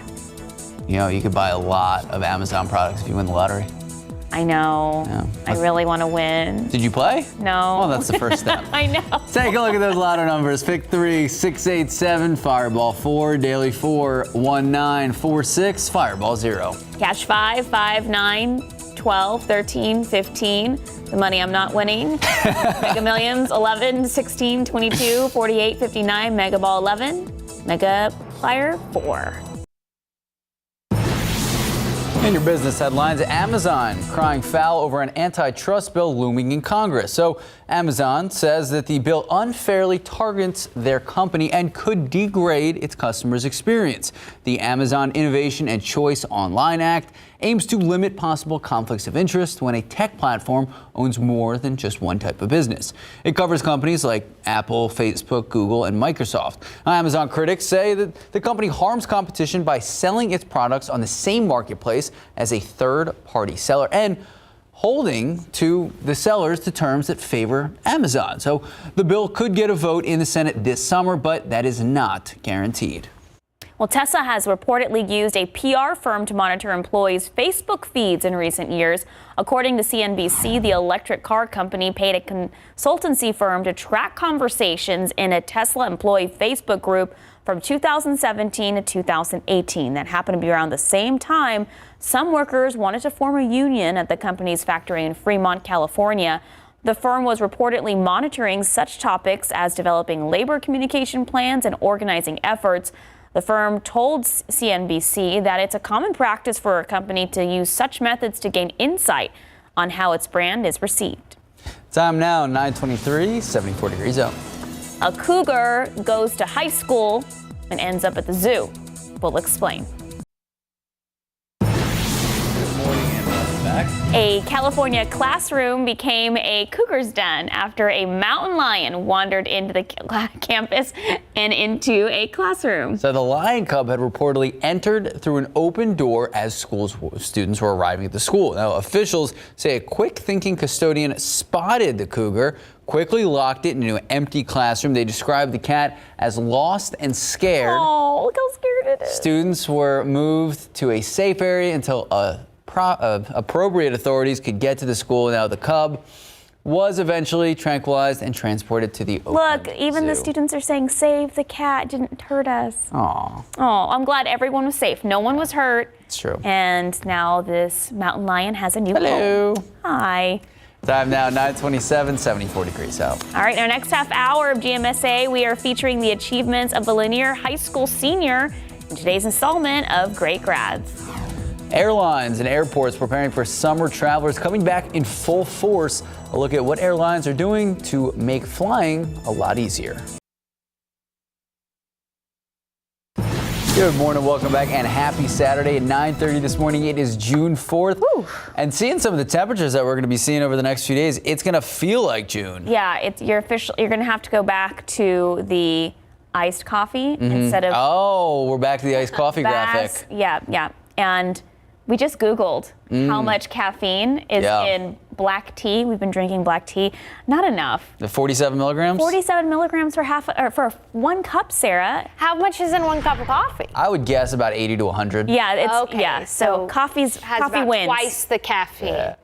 You know, you could buy a lot of Amazon products if you win the lottery. I know. Yeah. I really want to win. Did you play? No. Well, that's the first step. I know. Take a look at those lotto numbers. Pick 3, 687, Fireball 4, Daily 4, 1946, Fireball 0. Cash 5, 5, 9, 12, 13, 15. The money I'm not winning. Mega Millions 11, 16, 22, 48, 59. Mega Ball 11. Mega Flyer 4. In your business headlines, Amazon crying foul over an antitrust bill looming in Congress. So Amazon says that the bill unfairly targets their company and could degrade its customers' experience. The Amazon Innovation and Choice Online Act aims to limit possible conflicts of interest when a tech platform owns more than just one type of business. It covers companies like Apple, Facebook, Google, and Microsoft. Amazon critics say that the company harms competition by selling its products on the same marketplace as a third-party seller and holding to the sellers to terms that favor Amazon. So the bill could get a vote in the Senate this summer, but that is not guaranteed. Well, Tesla has reportedly used a PR firm to monitor employees' Facebook feeds in recent years. According to CNBC, the electric car company paid a consultancy firm to track conversations in a Tesla employee Facebook group from 2017 to 2018. That happened to be around the same time some workers wanted to form a union at the company's factory in Fremont, California. The firm was reportedly monitoring such topics as developing labor communication plans and organizing efforts. The firm told CNBC that it's a common practice for a company to use such methods to gain insight on how its brand is received. Time now, 9:23, 74 degrees out. A cougar goes to high school and ends up at the zoo. We'll explain. A California classroom became a cougar's den after a mountain lion wandered into the campus and into a classroom. So the lion cub had reportedly entered through an open door as students were arriving at the school. Now, officials say a quick-thinking custodian spotted the cougar, quickly locked it into an empty classroom. They described the cat as lost and scared. Oh, look how scared it is. Students were moved to a safe area until appropriate authorities could get to the school. Now, the cub was eventually tranquilized and transported to the Oakland Look, even Zoo. the students are saying, save the cat, didn't hurt us. Aw. Oh, I'm glad everyone was safe. No one was hurt. It's true. And now this mountain lion has a new Hello. home. Hi. Time now, 9:27, 74 degrees out. All right, our next half hour of GMSA, we are featuring the achievements of the Lanier High School senior in today's installment of Great Grads. Airlines and airports preparing for summer travelers coming back in full force. A look at what airlines are doing to make flying a lot easier. Good morning, welcome back, and happy Saturday at 9:30 this morning. It is June 4th. Woo. And seeing some of the temperatures that we're going to be seeing over the next few days, it's going to feel like June. Yeah, you're going to have to go back to the iced coffee instead of... Oh, we're back to the iced coffee graphic. Yeah. And we just Googled how much caffeine is in black tea. We've been drinking black tea. Not enough. The 47 milligrams? 47 milligrams for 1 cup, Sarah. How much is in 1 cup of coffee? I would guess about 80 to 100. Yeah, so coffee has about wins. Twice the caffeine. Yeah.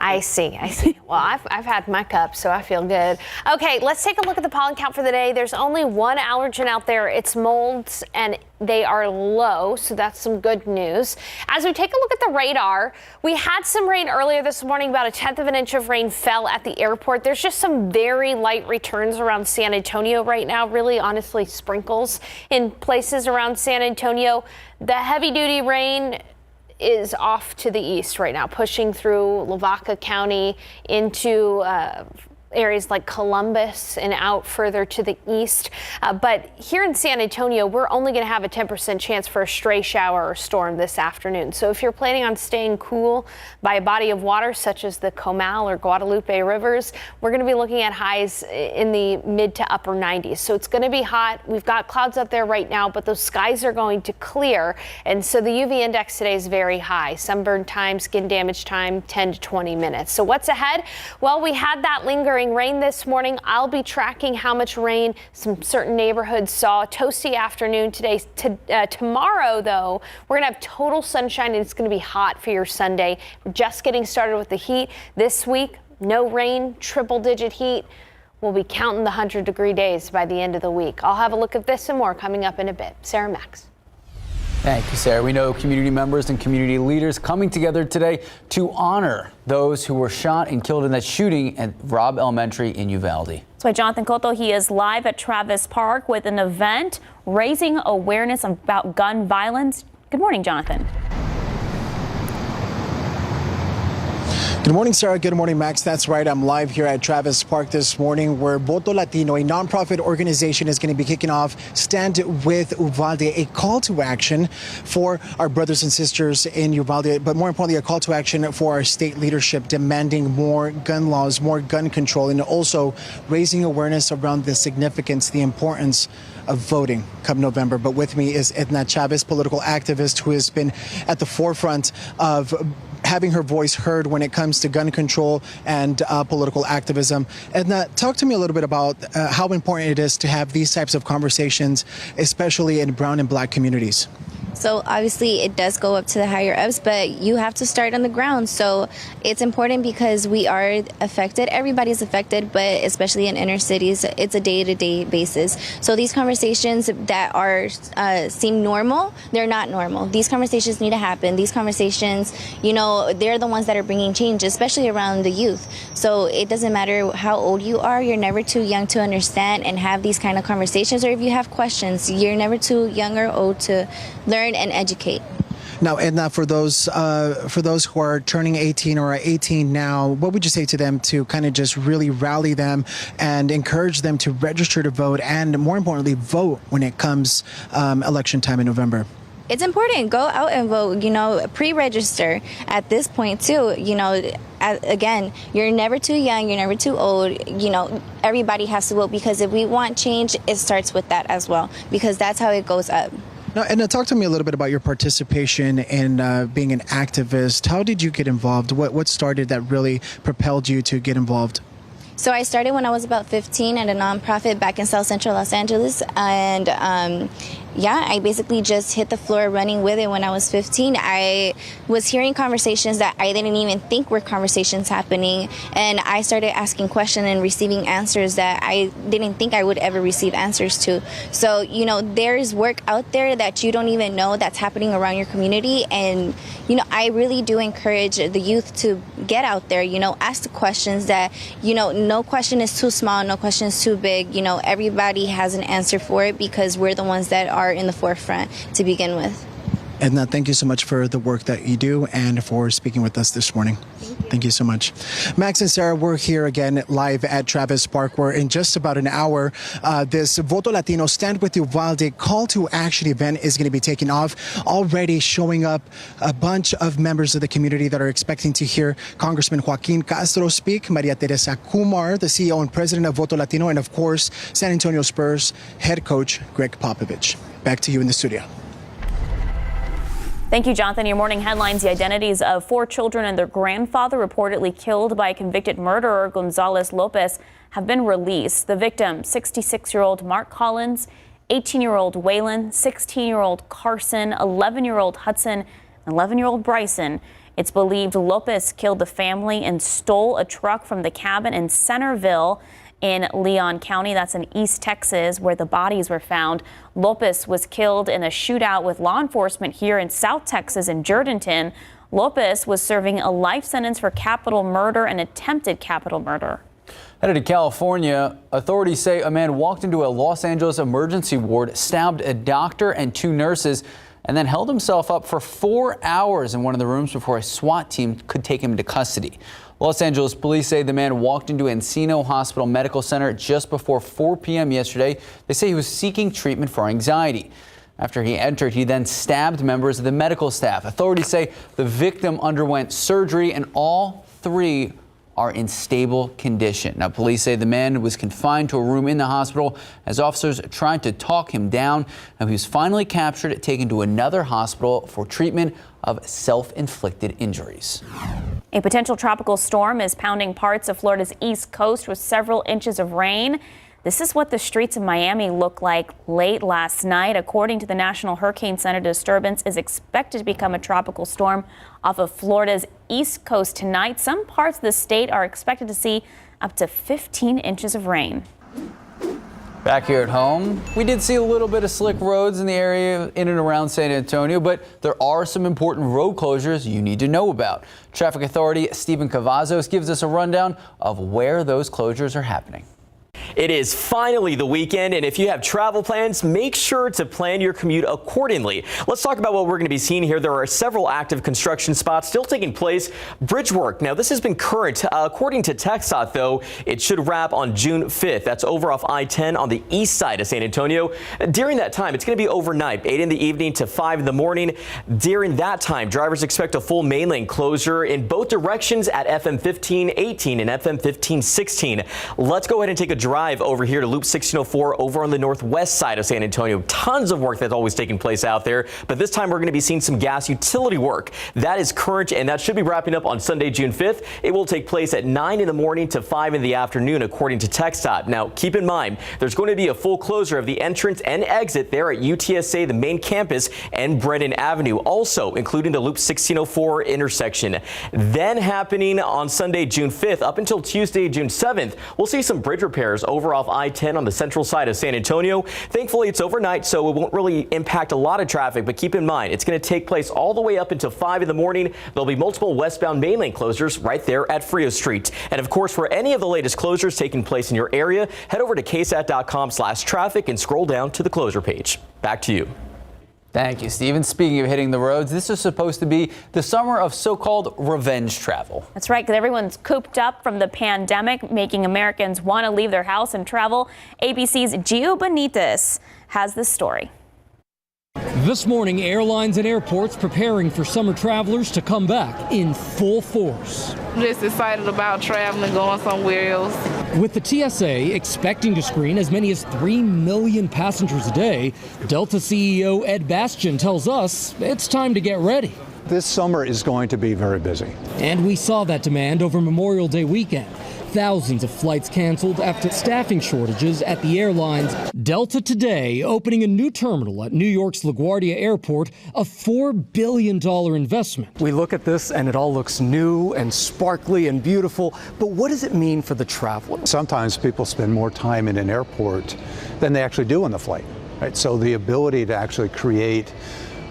I see. Well, I've had my cup, so I feel good. Okay, let's take a look at the pollen count for the day. There's only one allergen out there. It's molds, and they are low, so that's some good news. As we take a look at the radar, we had some rain earlier this morning. About 1/10 of an inch of rain fell at the airport. There's just some very light returns around San Antonio right now. Really, honestly, sprinkles in places around San Antonio. The heavy-duty rain is off to the east right now, pushing through Lavaca County into areas like Columbus and out further to the east. But here in San Antonio, we're only going to have a 10% chance for a stray shower or storm this afternoon. So if you're planning on staying cool by a body of water such as the Comal or Guadalupe rivers, we're going to be looking at highs in the mid to upper 90s. So it's going to be hot. We've got clouds up there right now, but those skies are going to clear. And so the UV index today is very high. Sunburn time, skin damage time, 10 to 20 minutes. So what's ahead? Well, we had that lingering rain this morning. I'll be tracking how much rain some certain neighborhoods saw. Toasty afternoon today. Tomorrow, though, we're going to have total sunshine, and it's going to be hot for your Sunday. We're just getting started with the heat. This week, no rain, triple-digit heat. We'll be counting the 100-degree days by the end of the week. I'll have a look at this and more coming up in a bit. Sarah Max. Thank you, Sarah. We know community members and community leaders coming together today to honor those who were shot and killed in that shooting at Robb Elementary in Uvalde. That's why Jonathan Cotto, he is live at Travis Park with an event raising awareness about gun violence. Good morning, Jonathan. Good morning, Sarah. Good morning, Max. That's right. I'm live here at Travis Park this morning, where Voto Latino, a nonprofit organization, is going to be kicking off Stand With Uvalde, a call to action for our brothers and sisters in Uvalde, but more importantly, a call to action for our state leadership demanding more gun laws, more gun control, and also raising awareness around the significance, the importance of voting come November. But with me is Edna Chavez, political activist who has been at the forefront of having her voice heard when it comes to gun control and political activism. Edna, talk to me a little bit about how important it is to have these types of conversations, especially in brown and black communities. So obviously it does go up to the higher ups, but you have to start on the ground. So it's important because we are affected. Everybody's affected, but especially in inner cities, it's a day-to-day basis. So these conversations that are seem normal, they're not normal. These conversations need to happen. These conversations, they're the ones that are bringing change, especially around the youth. So it doesn't matter how old you are. You're never too young to understand and have these kind of conversations. Or if you have questions, you're never too young or old to learn and educate. Now, Edna, for those who are turning 18 or are 18 now, what would you say to them to kind of just really rally them and encourage them to register to vote and, more importantly, vote when it comes election time in November? It's important. Go out and vote. Pre-register at this point too. Again, you're never too young. You're never too old. Everybody has to vote, because if we want change, it starts with that as well, because that's how it goes up. Now, and talk to me a little bit about your participation in being an activist. How did you get involved? What started that really propelled you to get involved? So I started when I was about 15 at a nonprofit back in South Central Los Angeles, and I basically just hit the floor running with it when I was 15. I was hearing conversations that I didn't even think were conversations happening, and I started asking questions and receiving answers that I didn't think I would ever receive answers to. So, there's work out there that you don't even know that's happening around your community, and, I really do encourage the youth to get out there, ask the questions that, no question is too small, no question is too big. Everybody has an answer for it, because we're the ones that are in the forefront to begin with. Edna, thank you so much for the work that you do and for speaking with us this morning. Thank you so much. Max and Sarah, we're here again live at Travis Park, where in just about an hour, this Voto Latino Stand with Uvalde call to action event is going to be taking off. Already showing up a bunch of members of the community that are expecting to hear Congressman Joaquin Castro speak, Maria Teresa Kumar, the CEO and president of Voto Latino, and of course, San Antonio Spurs head coach Greg Popovich. Back to you in the studio. Thank you, Jonathan. Your morning headlines: the identities of 4 children and their grandfather reportedly killed by convicted murderer Gonzalez Lopez have been released. The victim, 66-year-old Mark Collins, 18-year-old Waylon, 16-year-old Carson, 11-year-old Hudson, and 11-year-old Bryson. It's believed Lopez killed the family and stole a truck from the cabin in Centerville in Leon County. That's in East Texas, where the bodies were found. Lopez was killed in a shootout with law enforcement here in South Texas in Jourdanton. Lopez was serving a life sentence for capital murder and attempted capital murder. Headed to California, authorities say a man walked into a Los Angeles emergency ward, stabbed a doctor and 2 nurses, and then held himself up for 4 hours in one of the rooms before a SWAT team could take him into custody. Los Angeles police say the man walked into Encino Hospital Medical Center just before 4 p.m. yesterday. They say he was seeking treatment for anxiety. After he entered, he then stabbed members of the medical staff. Authorities say the victim underwent surgery and all 3 are in stable condition. Now, police say the man was confined to a room in the hospital as officers tried to talk him down. Now, he was finally captured, taken to another hospital for treatment of self-inflicted injuries. A potential tropical storm is pounding parts of Florida's east coast with several inches of rain. This is what the streets of Miami looked like late last night. According to the National Hurricane Center, disturbance is expected to become a tropical storm off of Florida's east coast tonight. Some parts of the state are expected to see up to 15 inches of rain. Back here at home, we did see a little bit of slick roads in the area in and around San Antonio, but there are some important road closures you need to know about. Traffic Authority Stephen Cavazos gives us a rundown of where those closures are happening. It is finally the weekend, and if you have travel plans, make sure to plan your commute accordingly. Let's talk about what we're going to be seeing here. There are several active construction spots still taking place. Bridge work. Now, this has been current. According to KSAT, though, it should wrap on June 5th. That's over off I-10 on the east side of San Antonio. During that time, it's going to be overnight, 8 in the evening to 5 in the morning. During that time, drivers expect a full main lane closure in both directions at FM 1518 and FM 1516. Let's go ahead and take a drive over here to Loop 1604 over on the northwest side of San Antonio. Tons of work that's always taking place out there, but this time we're going to be seeing some gas utility work. That is current, and that should be wrapping up on Sunday, June 5th. It will take place at 9 in the morning to 5 in the afternoon, according to KSAT. Now, keep in mind, there's going to be a full closure of the entrance and exit there at UTSA, the main campus, and Brennan Avenue, also including the Loop 1604 intersection. Then happening on Sunday, June 5th, up until Tuesday, June 7th, we'll see some bridge repairs over off I-10 on the central side of San Antonio. Thankfully, it's overnight, so it won't really impact a lot of traffic, but keep in mind, it's going to take place all the way up until 5 in the morning. There'll be multiple westbound main lane closures right there at Frio Street. And of course, for any of the latest closures taking place in your area, head over to ksat.com/traffic and scroll down to the closure page. Back to you. Thank you, Stephen. Speaking of hitting the roads, this is supposed to be the summer of so-called revenge travel. That's right, because everyone's cooped up from the pandemic, making Americans want to leave their house and travel. ABC's Gio Benitez has this story. This morning, airlines and airports preparing for summer travelers to come back in full force. I'm just excited about traveling, going somewhere else. With the TSA expecting to screen as many as 3 million passengers a day, Delta CEO Ed Bastian tells us it's time to get ready. This summer is going to be very busy. And we saw that demand over Memorial Day weekend. Thousands of flights canceled after staffing shortages at the airlines. Delta today opening a new terminal at New York's LaGuardia Airport, a $4 billion investment. We look at this and it all looks new and sparkly and beautiful, but what does it mean for the traveler? Sometimes people spend more time in an airport than they actually do on the flight, right? So the ability to actually create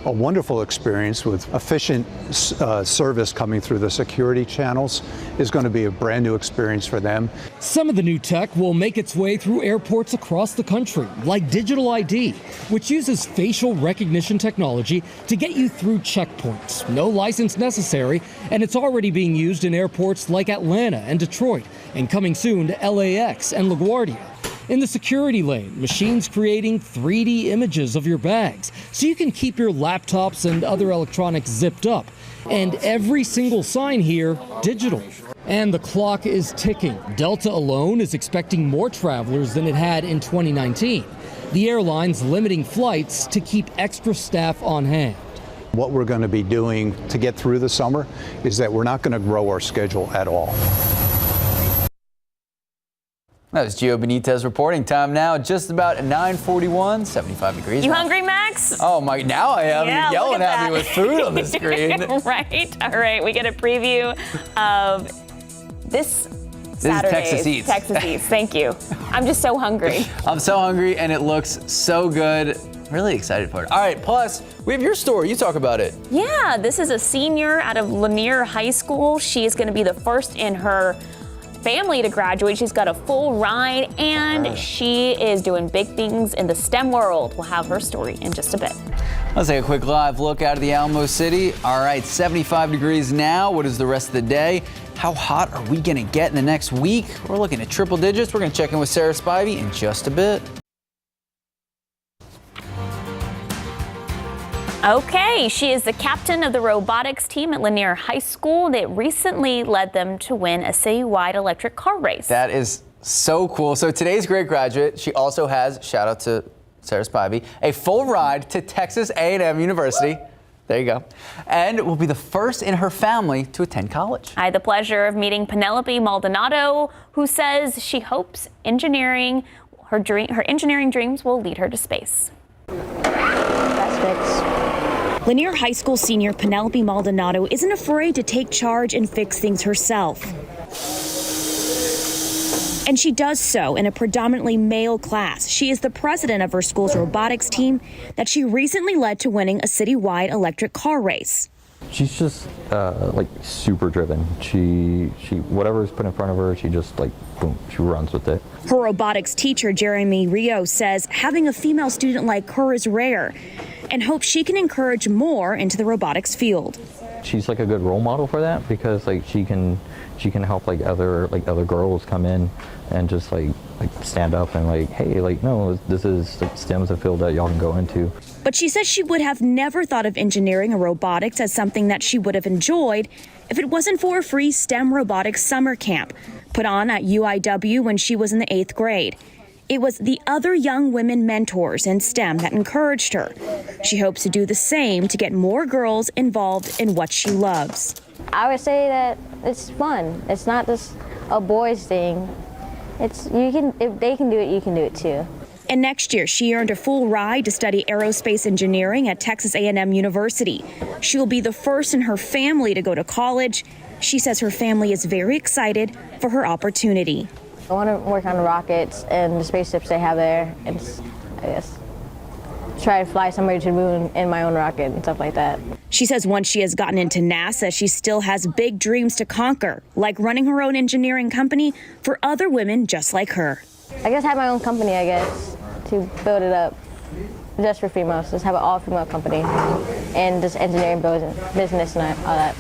a wonderful experience with efficient service coming through the security channels is going to be a brand new experience for them. Some of the new tech will make its way through airports across the country, like digital ID, which uses facial recognition technology to get you through checkpoints. No license necessary, and it's already being used in airports like Atlanta and Detroit, and coming soon to LAX and LaGuardia. In the security lane, machines creating 3D images of your bags so you can keep your laptops and other electronics zipped up. And every single sign here, digital. And the clock is ticking. Delta alone is expecting more travelers than it had in 2019. The airline's limiting flights to keep extra staff on hand. What we're going to be doing to get through the summer is that we're not going to grow our schedule at all. That was Gio Benitez reporting. Time now, just about 9:41, 75 degrees. You now. hungry, Max? Oh my, now I am. Yeah, You're yelling look at me with food on the screen. Right. All right. We get a preview of this Saturday's Texas Eats. Texas Eats. Thank you. I'm just so hungry. I'm so hungry, and it looks so good. Really excited for it. All right, plus, we have your story. You talk about it. Yeah, this is a senior out of Lanier High School. She is going to be the first in her family to graduate. She's got a full ride, and she is doing big things in the STEM world. We'll have her story in just a bit. Let's take a quick live look out of the Alamo City. All right, 75 degrees now. What is the rest of the day? How hot are we going to get in the next week? We're looking at triple digits. We're going to check in with Sarah Spivey in just a bit. Okay, she is the captain of the robotics team at Lanier High School that recently led them to win a citywide electric car race. That is so cool. So today's great graduate, she also has, shout out to Sarah Spivey, a full ride to Texas A&M University. There you go. And will be the first in her family to attend college. I had the pleasure of meeting Penelope Maldonado, who says she hopes her engineering dreams will lead her to space. Lanier High School senior Penelope Maldonado isn't afraid to take charge and fix things herself. And she does so in a predominantly male class. She is the president of her school's robotics team that she recently led to winning a citywide electric car race. She's just like super driven. She whatever is put in front of her, she just like boom, she runs with it. Her robotics teacher, Jeremy Rio, says having a female student like her is rare and hopes she can encourage more into the robotics field. She's like a good role model for that because like she can help like other girls come in and just like stand up and like, hey, like no, this is like, STEM's a field that y'all can go into. But she says she would have never thought of engineering or robotics as something that she would have enjoyed if it wasn't for a free STEM robotics summer camp put on at UIW when she was in the 8th grade. It was the other young women mentors in STEM that encouraged her. She hopes to do the same to get more girls involved in what she loves. I would say that it's fun. It's not just a boys thing. If they can do it, you can do it too. And next year, she earned a full ride to study aerospace engineering at Texas A&M University. She will be the first in her family to go to college. She says her family is very excited for her opportunity. I want to work on the rockets and the spaceships they have there, and I guess try to fly somebody to the moon in my own rocket and stuff like that. She says once she has gotten into NASA, she still has big dreams to conquer, like running her own engineering company for other women just like her. I guess have my own company, I guess, to build it up just for females. Just have an all-female company and just engineering business and all that.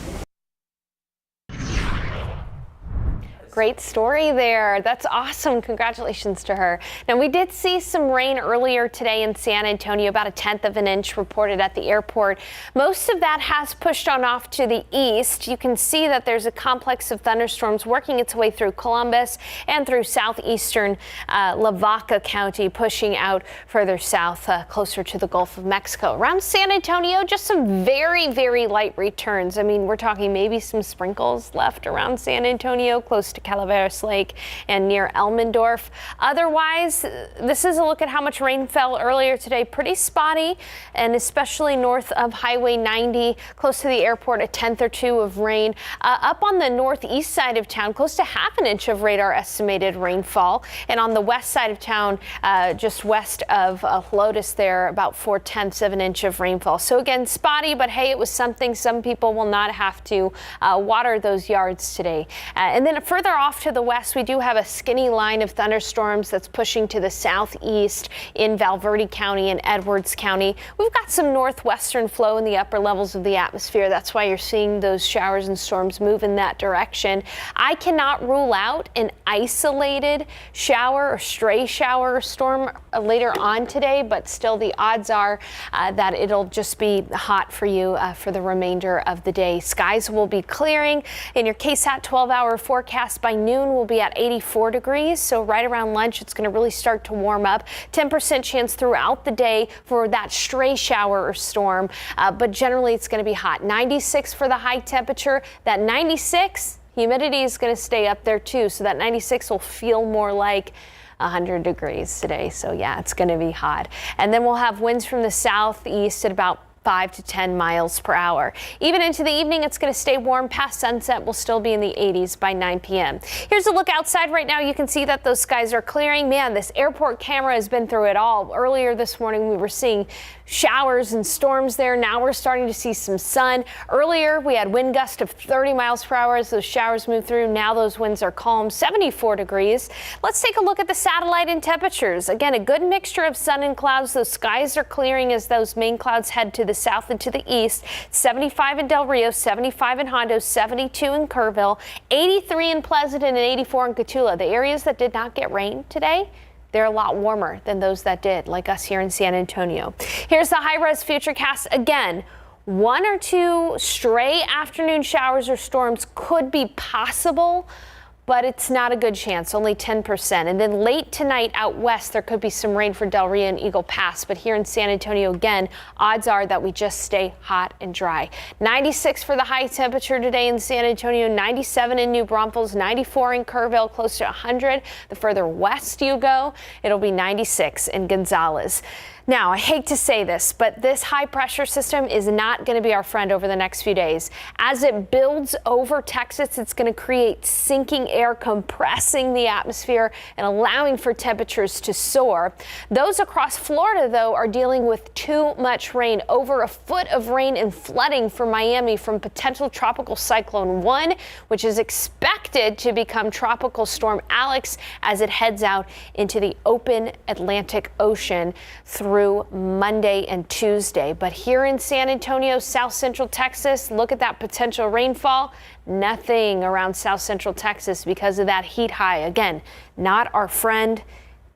Great story there. That's awesome. Congratulations to her. Now, we did see some rain earlier today in San Antonio, about 1/10 of an inch reported at the airport. Most of that has pushed on off to the east. You can see that there's a complex of thunderstorms working its way through Columbus and through southeastern Lavaca County, pushing out further south, closer to the Gulf of Mexico. Around San Antonio, just some very, very light returns. I mean, we're talking maybe some sprinkles left around San Antonio, close to to Calaveras Lake and near Elmendorf. Otherwise, this is a look at how much rain fell earlier today. Pretty spotty, and especially north of Highway 90, close to the airport, a tenth or two of rain. Up on the northeast side of town, close to half an inch of radar estimated rainfall. And on the west side of town, just west of Lotus there, about 4/10 of an inch of rainfall. So again, spotty, but hey, it was something. Some people will not have to water those yards today. And then further off to the west, we do have a skinny line of thunderstorms that's pushing to the southeast in Valverde County and Edwards County. We've got some northwestern flow in the upper levels of the atmosphere. That's why you're seeing those showers and storms move in that direction. I cannot rule out an isolated shower or stray shower or storm later on today, but still the odds are that it'll just be hot for you for the remainder of the day. Skies will be clearing. In your KSAT 12-hour forecast, by noon we'll be at 84 degrees. So right around lunch, it's going to really start to warm up. 10% chance throughout the day for that stray shower or storm, but generally it's going to be hot. 96 for the high temperature. That 96, humidity is going to stay up there too. So that 96 will feel more like 100 degrees today. So yeah, it's going to be hot. And then we'll have winds from the southeast at about 5 to 10 miles per hour. Even into the evening, it's going to stay warm. Past sunset, we'll still be in the 80s by 9 p.m. Here's a look outside right now. You can see that those skies are clearing. Man, this airport camera has been through it all. Earlier this morning, we were seeing showers and storms there. Now we're starting to see some sun. Earlier, we had wind gusts of 30 miles per hour as those showers move through. Now those winds are calm, 74 degrees. Let's take a look at the satellite and temperatures. Again, a good mixture of sun and clouds. Those skies are clearing as those main clouds head to the south and to the east. 75 in Del Rio, 75 in Hondo, 72 in Kerrville, 83 in Pleasant, and 84 in Cotulla. The areas that did not get rain today, they're a lot warmer than those that did, like us here in San Antonio. Here's the high-res futurecast again. 1 or 2 stray afternoon showers or storms could be possible, but it's not a good chance, only 10%. And then late tonight out west, there could be some rain for Del Rio and Eagle Pass. But here in San Antonio, again, odds are that we just stay hot and dry. 96 for the high temperature today in San Antonio, 97 in New Braunfels, 94 in Kerrville, close to 100. The further west you go, it'll be 96 in Gonzales. Now, I hate to say this, but this high pressure system is not going to be our friend over the next few days. As it builds over Texas, it's going to create sinking air, compressing the atmosphere and allowing for temperatures to soar. Those across Florida, though, are dealing with too much rain. Over a foot of rain and flooding for Miami from potential tropical cyclone 1, which is expected to become tropical storm Alex as it heads out into the open Atlantic Ocean through Monday and Tuesday. But here in San Antonio, South Central Texas, look at that potential rainfall. Nothing around South Central Texas because of that heat high. Again, not our friend.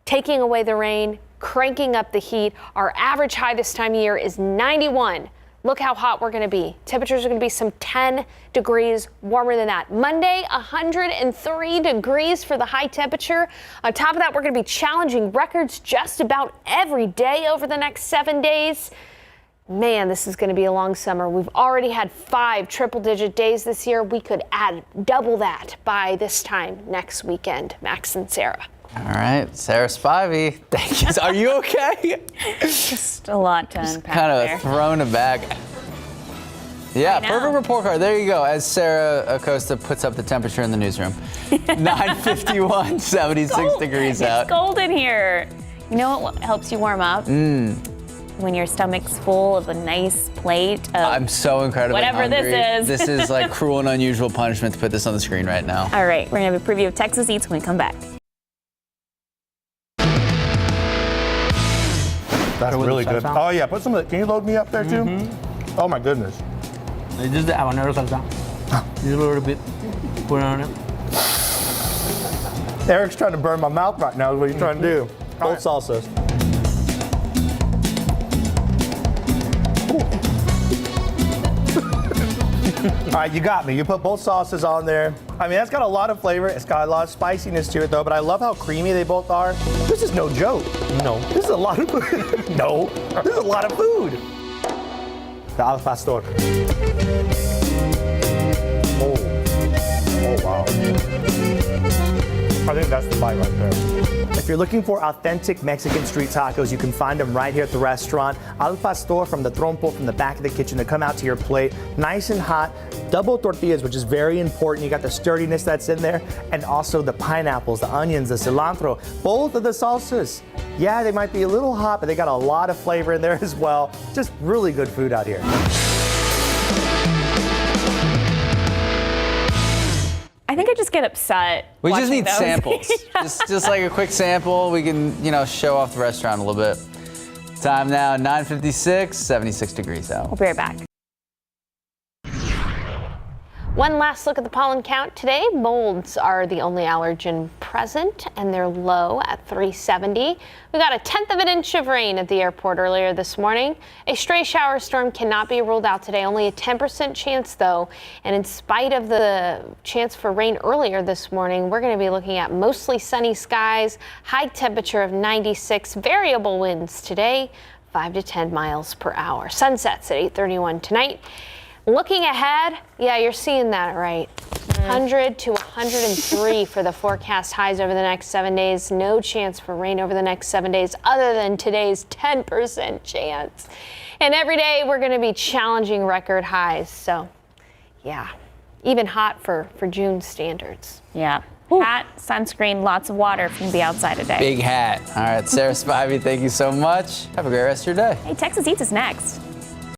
Taking away the rain, cranking up the heat. Our average high this time of year is 91. Look how hot we're going to be. Temperatures are going to be some 10 degrees warmer than that. Monday, 103 degrees for the high temperature. On top of that, we're going to be challenging records just about every day over the next 7 days. Man, this is going to be a long summer. We've already had 5 triple-digit days this year. We could add double that by this time next weekend. Max and Sarah. All right, Sarah Spivey, thank you. Are you okay? Just a lot to unpack Kind of there. thrown aback. Yeah, perfect report card. There you go. As Sarah Acosta puts up the temperature in the newsroom. 9:51, 76 degrees out. It's cold in here. You know what helps you warm up? When your stomach's full of a nice plate of I'm so incredibly whatever hungry. this is. This is like cruel and unusual punishment to put this on the screen right now. All right, we're going to have a preview of Texas Eats when we come back. That's really good. Oh yeah, put some of the, can you load me up there too? Oh my goodness. Just the habanero salsa. Just a little bit. Put it on it. Eric's trying to burn my mouth right now is what he's trying to do. Both salsas. All right, you got me. You put both sauces on there. I mean, that's got a lot of flavor. It's got a lot of spiciness to it, though, but I love how creamy they both are. This is no joke. No. This is a lot of food. No. This is a lot of food. The al pastor. Oh. Oh, wow. I think that's the bite right there. If you're looking for authentic Mexican street tacos, you can find them right here at the restaurant. Al pastor from the trompo, from the back of the kitchen, to come out to your plate, nice and hot. Double tortillas, which is very important. You got the sturdiness that's in there, and also the pineapples, the onions, the cilantro, both of the salsas. Yeah, they might be a little hot, but they got a lot of flavor in there as well. Just really good food out here. I think I just get upset. We just need those. samples. Yeah. just like a quick sample. We can, show off the restaurant a little bit. Time now, 9:56, 76 degrees out. We'll be right back. One last look at the pollen count today. Molds are the only allergen present, and they're low at 370. We got a 1/10 of an inch of rain at the airport earlier this morning. A stray shower storm cannot be ruled out today. Only a 10% chance, though. And in spite of the chance for rain earlier this morning, we're going to be looking at mostly sunny skies, high temperature of 96, variable winds today, 5 to 10 miles per hour. Sunsets at 8:31 tonight. Looking ahead, yeah, you're seeing that right. 100 to 103 for the forecast highs over the next 7 days. No chance for rain over the next 7 days other than today's 10% chance. And every day we're going to be challenging record highs. So, yeah, even hot for June standards. Yeah. Hat, sunscreen, lots of water if you can be outside today. Big hat. All right, Sarah Spivey, thank you so much. Have a great rest of your day. Hey, Texas Eats is next.